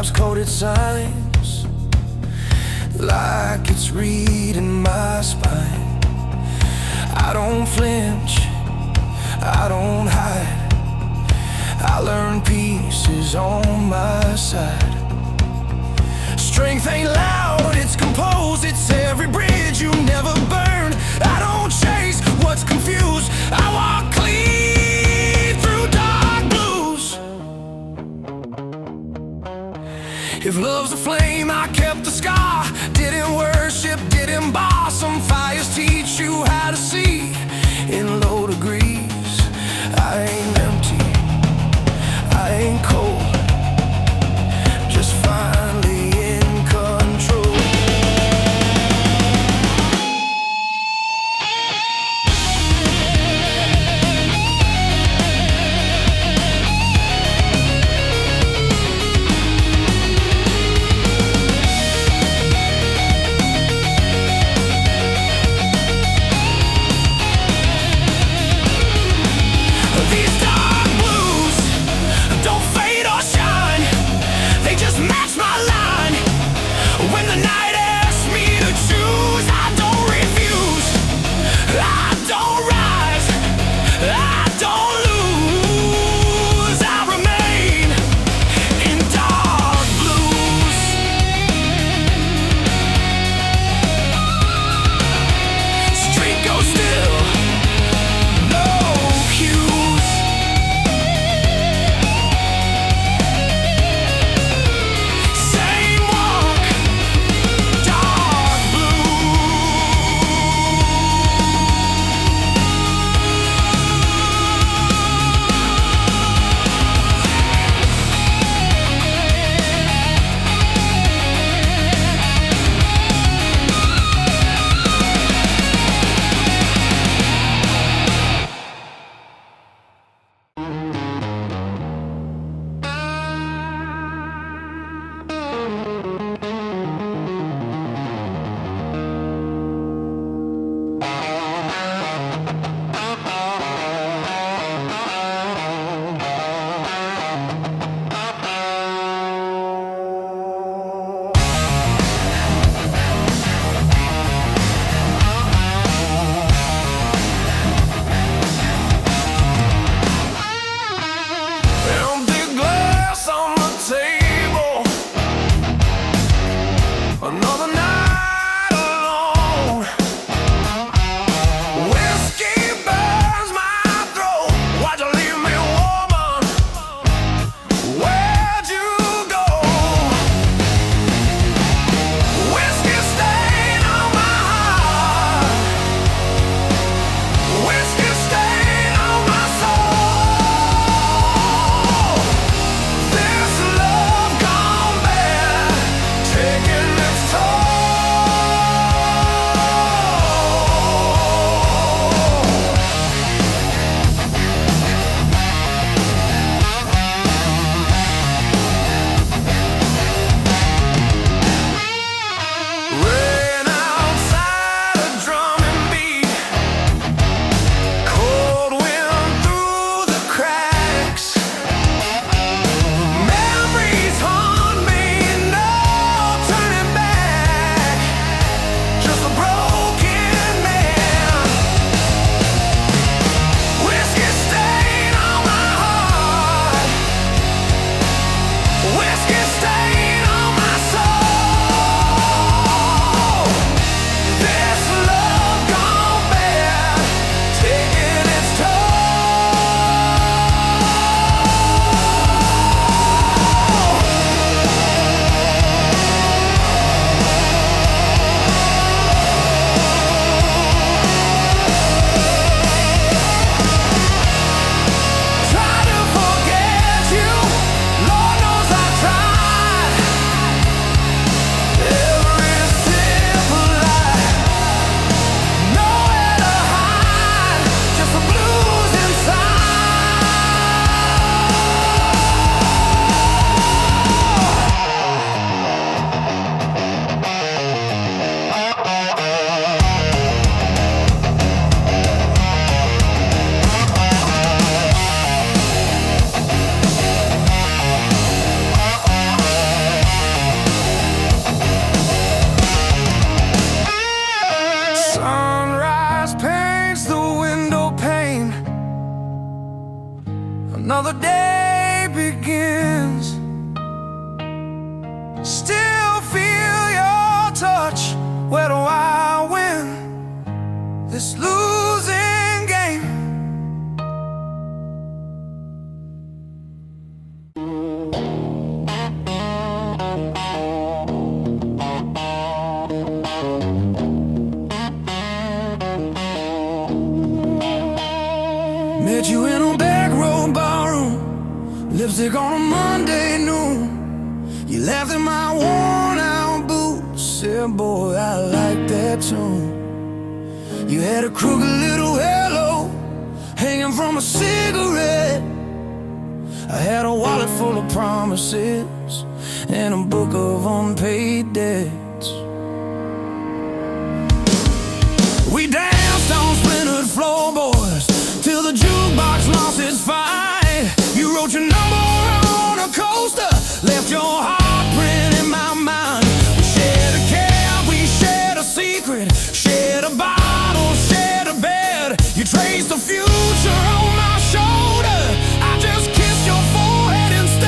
rose-colored signs, like it's reading my spine. I don't flinch, I don't hide. I learn peace is on my side. Strength ain't loud, it's composed. It's every bridge you never burn. I don't chase what's confused. I walk clean through dark blues. If love's a flame, I kept the scar. Didn't worship, didn't bar. Some fires teach you how to see in low degrees. I ain't empty, I ain't cold, just finally in control. These dark Music on a Monday noon. You laughed at my worn out boots. Said, boy, I like that tune. You had a crooked little halo hanging from a cigarette. I had a wallet full of promises and a book of unpaid debts. We danced on splintered floorboards till the jukebox lost its fight. You wrote your number on a coaster, left your heart print in my mind. We shared a cab, we shared a secret, shared a bottle, shared a bed. You traced the future on my shoulder, I just kissed your forehead instead.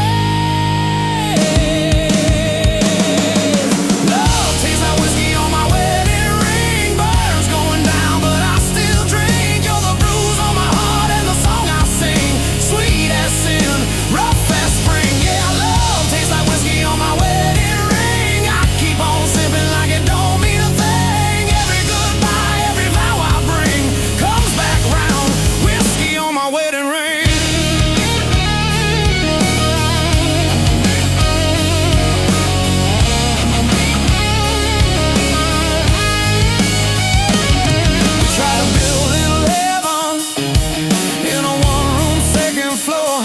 Love tastes like whiskey on my wedding ring. Burns going down, but I still drink. You're the bruise on my heart and the song I sing. Sweet as sin, rough as spring. Yeah, love tastes like whiskey on my wedding ring. I keep on sipping like it don't mean a thing. Every goodbye, every vow I bring comes back round. Whiskey on my wedding ring. Try to build little heaven in a one-room second floor.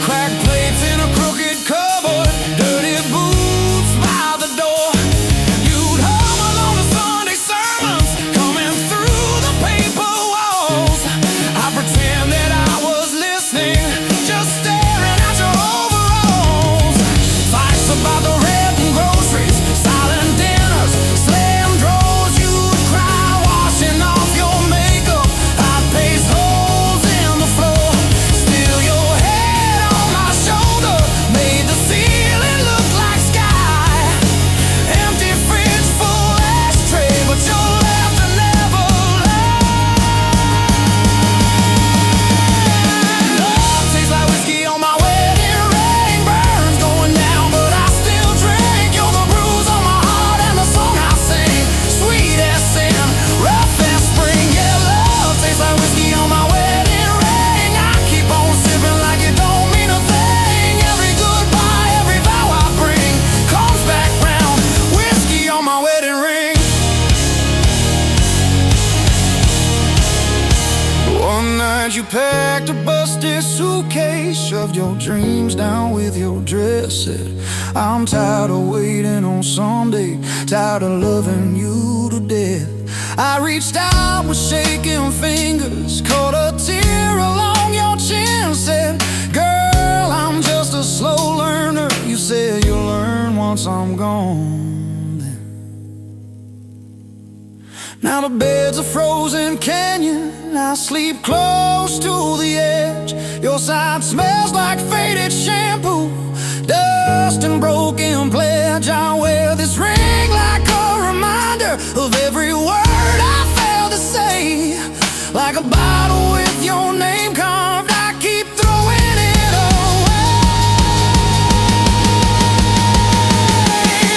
Cracked plates in a crooked cupboard, dirty boots by the door. You'd hum along to Sunday sermons coming through the paper walls. I pretend that I was listening, just staring at your overalls. Fights about the rent and groceries, silent dinners, slam drawers. You'd cry washing off your makeup. I'd paste holes in the floor. Still your head on my shoulder made the ceiling look like sky. Empty fridge, full ashtray, but your laughter never lied. Love tastes like whiskey on my wedding ring. Burns going down, but I still drink. You're the bruise on my heart and the song I sing. Sweet as sin, rough as spring. Yeah, love tastes like whiskey on my wedding ring. I keep on sipping like it don't mean a thing. Every goodbye, every vow I bring comes back round. Whiskey on my wedding ring. One night you packed a busted suitcase, shoved your dreams down with your dress. Said, I'm tired of waiting on Sunday, tired of loving you to death. I reached out with shaking fingers, caught a tear along your chin. Said, girl, I'm just a slow learner. You said you'll learn once I'm gone. Now the bed's a frozen canyon, I sleep close to the edge. Your side smells like faded shampoo, dust and broken pledge. I wear this ring like a reminder of every word I failed to say. Like a bottle with your name carved, I keep throwing it away.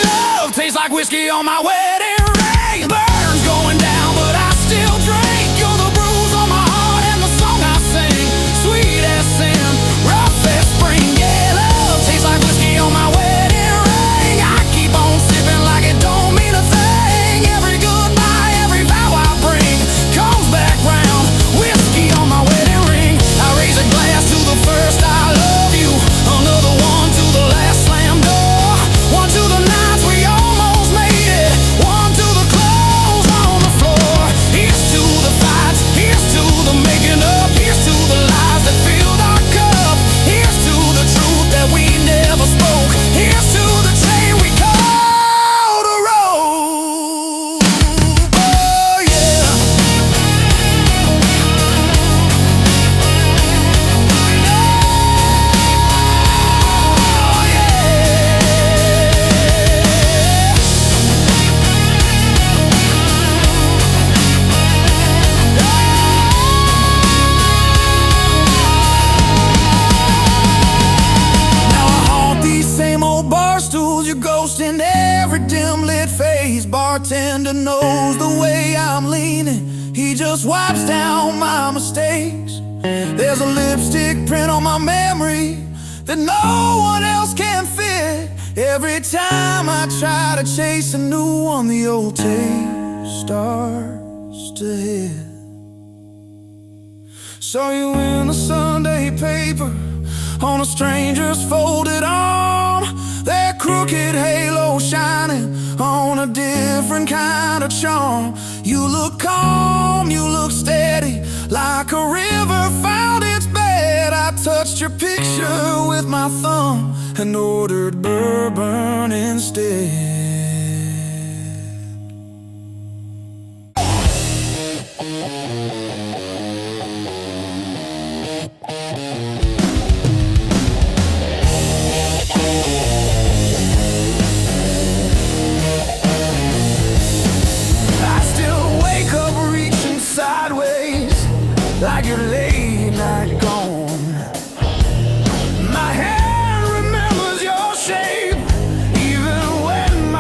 Love tastes like whiskey on my wedding ring. Burns going down, but I still drink. You're the bruise on my heart and the song I sing. Sweet as sin, rough as spring. Yeah, love tastes like whiskey on my wedding ring. I keep on sipping like it don't mean a thing. Every goodbye, every vow I bring comes back round. Whiskey on my wedding ring. I raise a glass to the first I love you, another one to the last slam door, one to the nights we almost made it, one to the clothes on the floor. Here's to the fights, here's to the making up, here's to the lies that filled our cup, here's to the truth that we never spoke, here's to the chain we called a rope. Oh yeah. Oh Now I haunt these same old bar stools, your ghost in every dim lit face. Bartender knows the way I'm leaning, he just wipes down my mistakes. There's a lipstick print on my memory
that no one else can fit. Every time I try to chase a new one, the old tape starts to hit. Saw you in the Sunday paper on a stranger's folded arm, that crooked halo shining on a different kind of charm. You look calm, you look steady, like a river found its bed. I touched your picture with my thumb and ordered bourbon instead. Like your late night gone, my hand remembers your shape, even when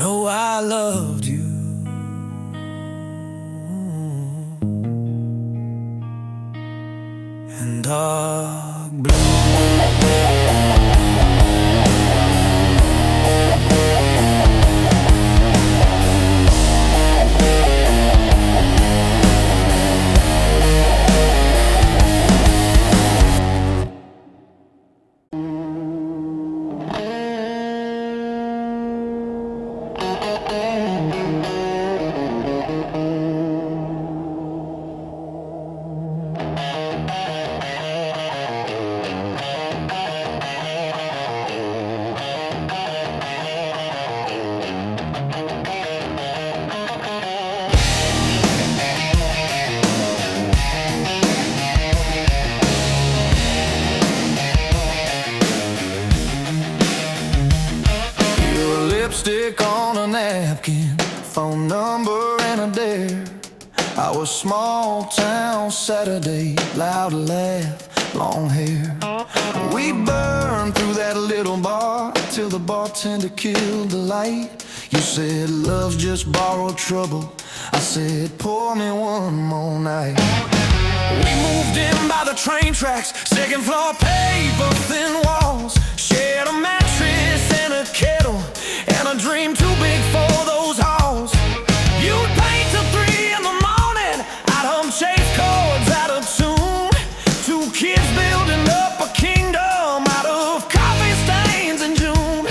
know I loved you. And dark blue.
Lipstick on a napkin, phone number and a dare. Our small town Saturday, loud laugh, long hair. We burned through that little bar till the bartender killed the light. You said love's just borrowed trouble. I said pour me one more night.
We moved in by the train tracks, second floor paper thin walls. Shared a mattress and a kettle, and a dream too big for those halls. You'd paint till 3 in the morning, I'd hum chase chords out of tune. Two kids building up a kingdom out of coffee stains in June.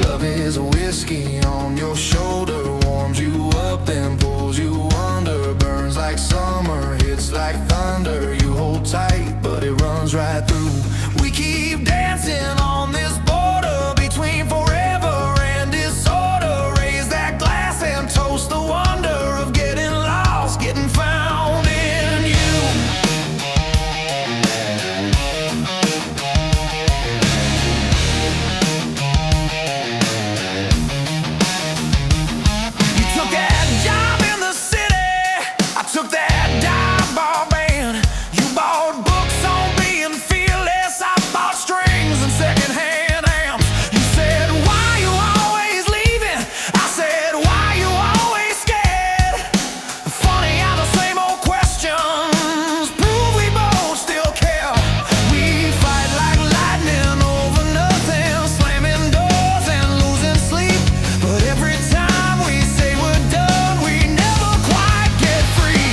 Love is a whiskey on your shoulder, warms you up then pulls you under. Burns like summer, hits like thunder. You hold tight but it runs right through. We keep dancing on this border between forever and disorder. Raise that glass and toast the wonder of getting lost, getting found in you. You took that job in the city, I took that dive bar band. You bought books on being fearless, I bought strings and secondhand amps. You said, why you always leaving? I said, why you always scared? Funny how the same old questions prove we both still care. We fight like lightning over nothing, slamming doors and losing sleep. But every time we say we're done, we never quite get free.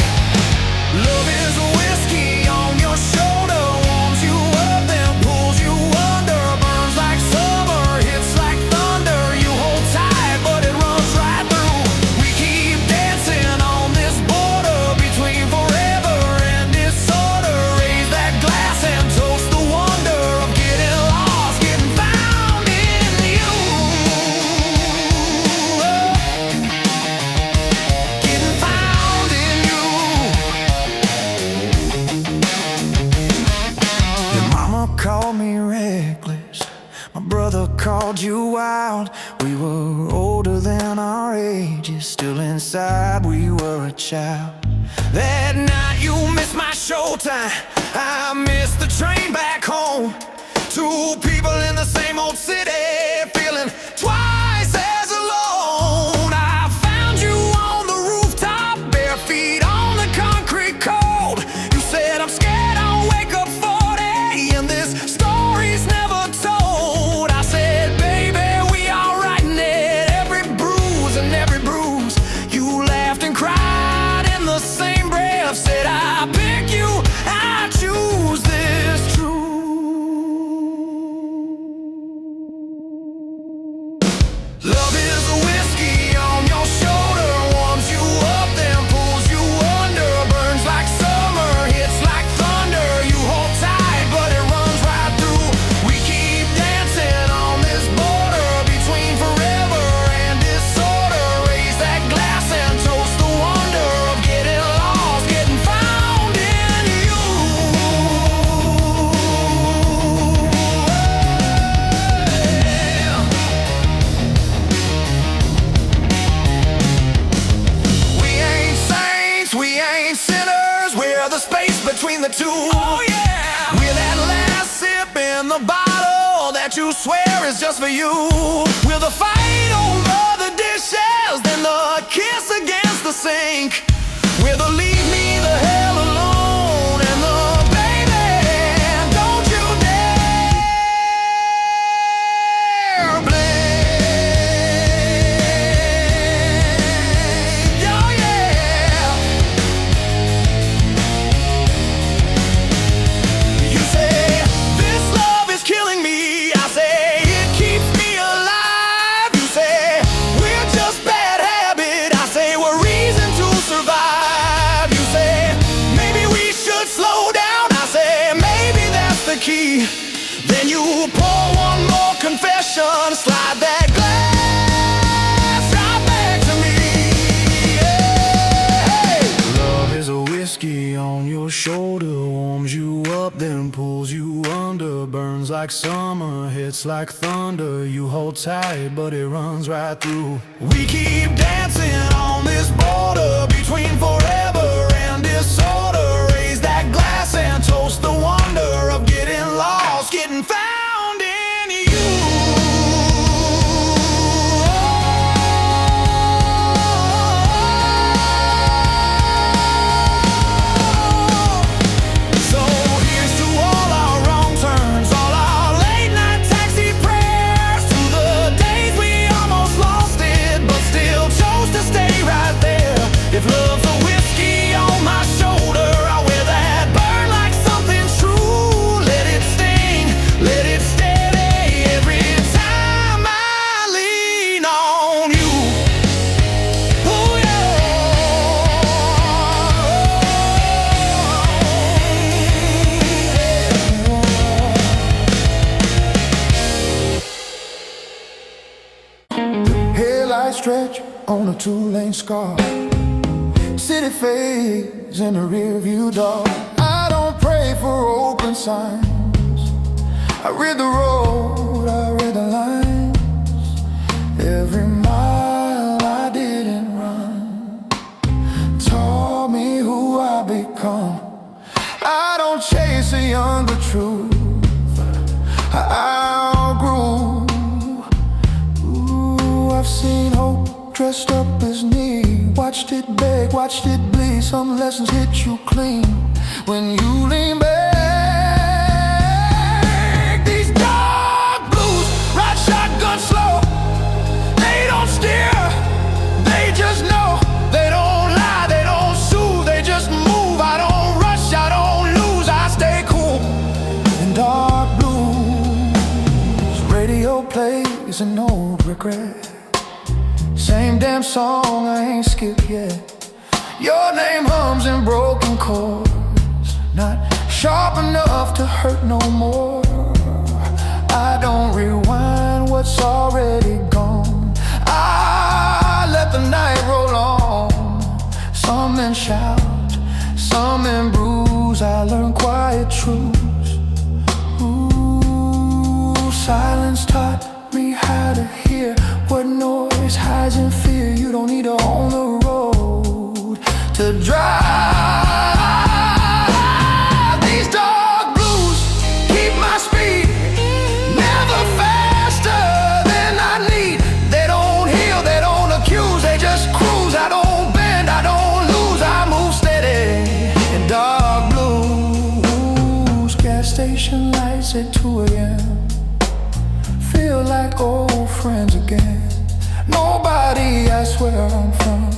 Love is a whiskey on your shoulder, warms you up then pulls you under. Burns like summer, hits like thunder. You hold tight but it runs right through. We keep dancing on this border between forever and disorder. Raise that glass and toast the wonder of getting lost, getting found in you. Getting found in you. Your mama called me reckless, my brother called you wild. We were older than our ages, still inside we were a child. That night you missed my showtime, I missed the train back home. Two people in the same old city, feeling twice as alone. I found you on the rooftop, bare feet on the concrete cold. You said I'm scared I'll wake up 40 and this story's never told. I said, baby, we are writing it, every bruise and every bruise. You laughed and cried in the same breath, said I pick you, I choose this truth. Love is a whiskey on your shoulder, warms you up then pulls you under. Burns like summer, hits like thunder. You hold tight but it runs right through. We keep dancing on this border between forever and disorder. Raise that glass and toast the wonder of getting lost, getting found in you. We ain't saints, we ain't sinners, we're the space between the two. Oh yeah, we're that last sip in the bottle that you swear is just for you. We're the fight over the sink, with a leave me the hell alone, and the baby, don't you dare blame. Oh yeah. You say this love is killing me, I say it keeps me alive. You say we're just bad habit, I say we're reason to survive. You say maybe we should slow down, I say maybe that's the key. Then you pour one more confession, slide that glass right back to me. Hey. Love is a whiskey on your shoulder, warms you up then pulls you under, burns like summer, hits like thunder. You hold tight but it runs right through. We keep dancing on this border between forever and disorder. Raise that glass and toast the wonder of getting lost, getting found in you. So here's to all our wrong turns, all our late night taxi prayers, to the days we almost lost it but still chose to stay right there. If love's a whiskey on my shoulder, I'll wear that burn like something true. Let it sting, let it steady every time I lean on you. Oh yeah.
Headlights stretch on a two-lane scar. City fades in the rearview door. I don't pray for open signs, I read the road, I read the lines. Every mile I didn't run taught me who I become. I don't chase a younger truth, I outgrew. Ooh, I've seen hope dressed up as need, watched it beg, watched it bleed. Some lessons hit you clean when you lean back. These dark blues ride shotgun slow. They don't steer, they just know. They don't lie, they don't soothe, they just move. I don't rush, I don't lose, I stay cool. In dark blues, radio plays an old regret. Same damn song I ain't skipped yet. Your name hums in broken chords, not sharp enough to hurt no more. I don't rewind what's already gone, I let the night roll on. Some men shout, some men bruise, I learn quiet truths. Ooh, silence taught me how to hear what noise hides in fear. You don't need to own the road to drive. These dark blues keep my speed never faster than I need. They don't heal, they don't accuse, they just cruise. I don't bend, I don't lose, I move steady in dark blues. Gas station lights at 2 a.m. feel like old friends again. Nobody asks where I'm from,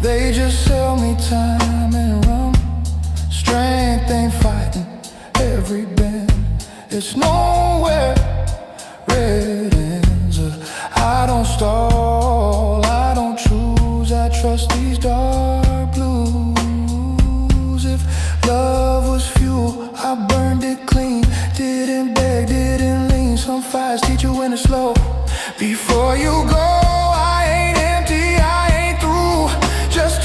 they just sell me time and rum. Strength ain't fighting every bend, it's nowhere red ends. I don't stall, I don't choose, I trust these dark blues. If love was fuel, I burned it clean. Didn't beg, didn't lean. Some fires teach you when it's slow. Before you go, I ain't empty, I ain't through, just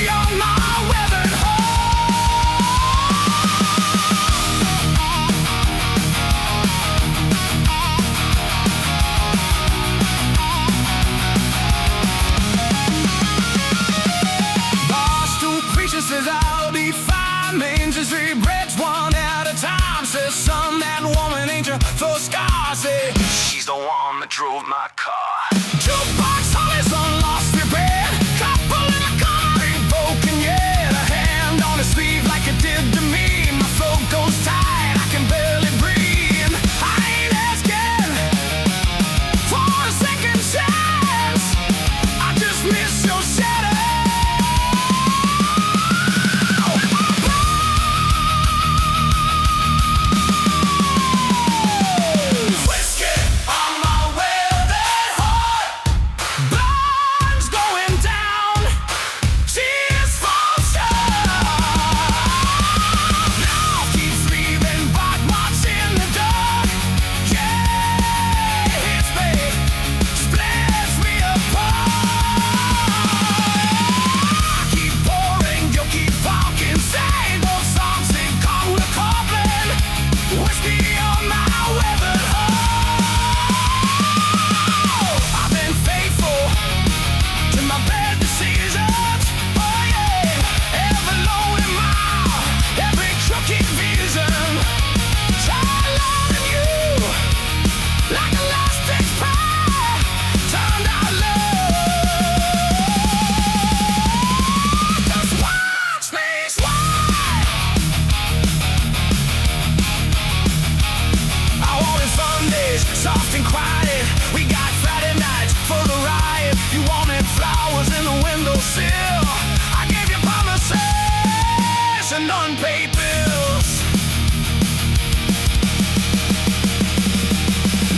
on my weathered horse. Says I'll be fine. Main Street breaks one at a time. Says son, that woman ain't your first scar. Say she's the one that drove my car. Jukebox Holly's lost their bed. Couple in the car ain't broken yet. A hand on his sleeve like it did to me. My throat goes tight, I can barely breathe. I ain't asking for a second chance. I just miss your shadow. Soft and quiet, we got Friday nights for the riot. You wanted flowers in the windowsill. I gave you promises and unpaid bills.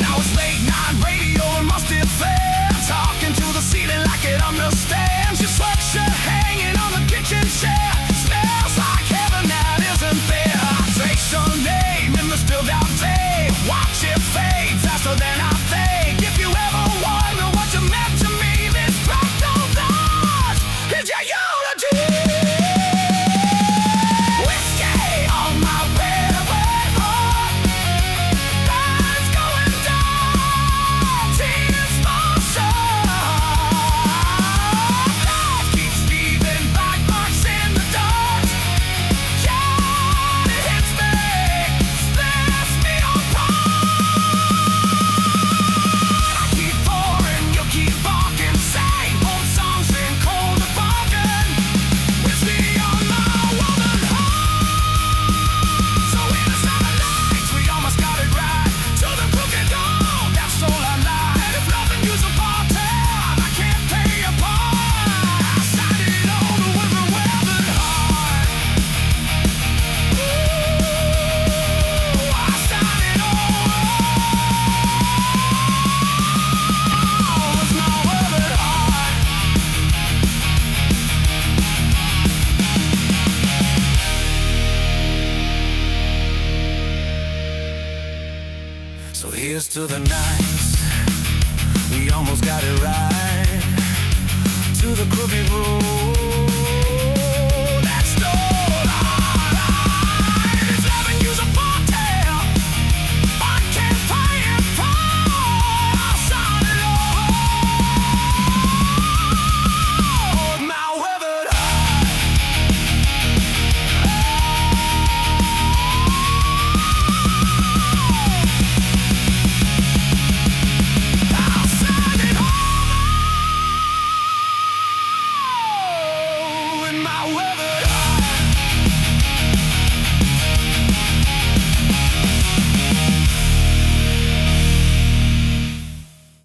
Now it's late night radio and musty fair, talking to the ceiling like it understands. Your sweatshirt hanging on the kitchen chair smells like heaven that isn't there. I trace your name in the still down day. Watch it fade faster than I think. If you ever wonder what you meant to me, this track don't dance. Is your eulogy? Whiskey on my velvet heart. Lights going down. Tears for sure. Life keeps leaving black marks in the dark. Yeah, it hits me, splits me apart. So here's to the nights we almost got it right, to the crooked road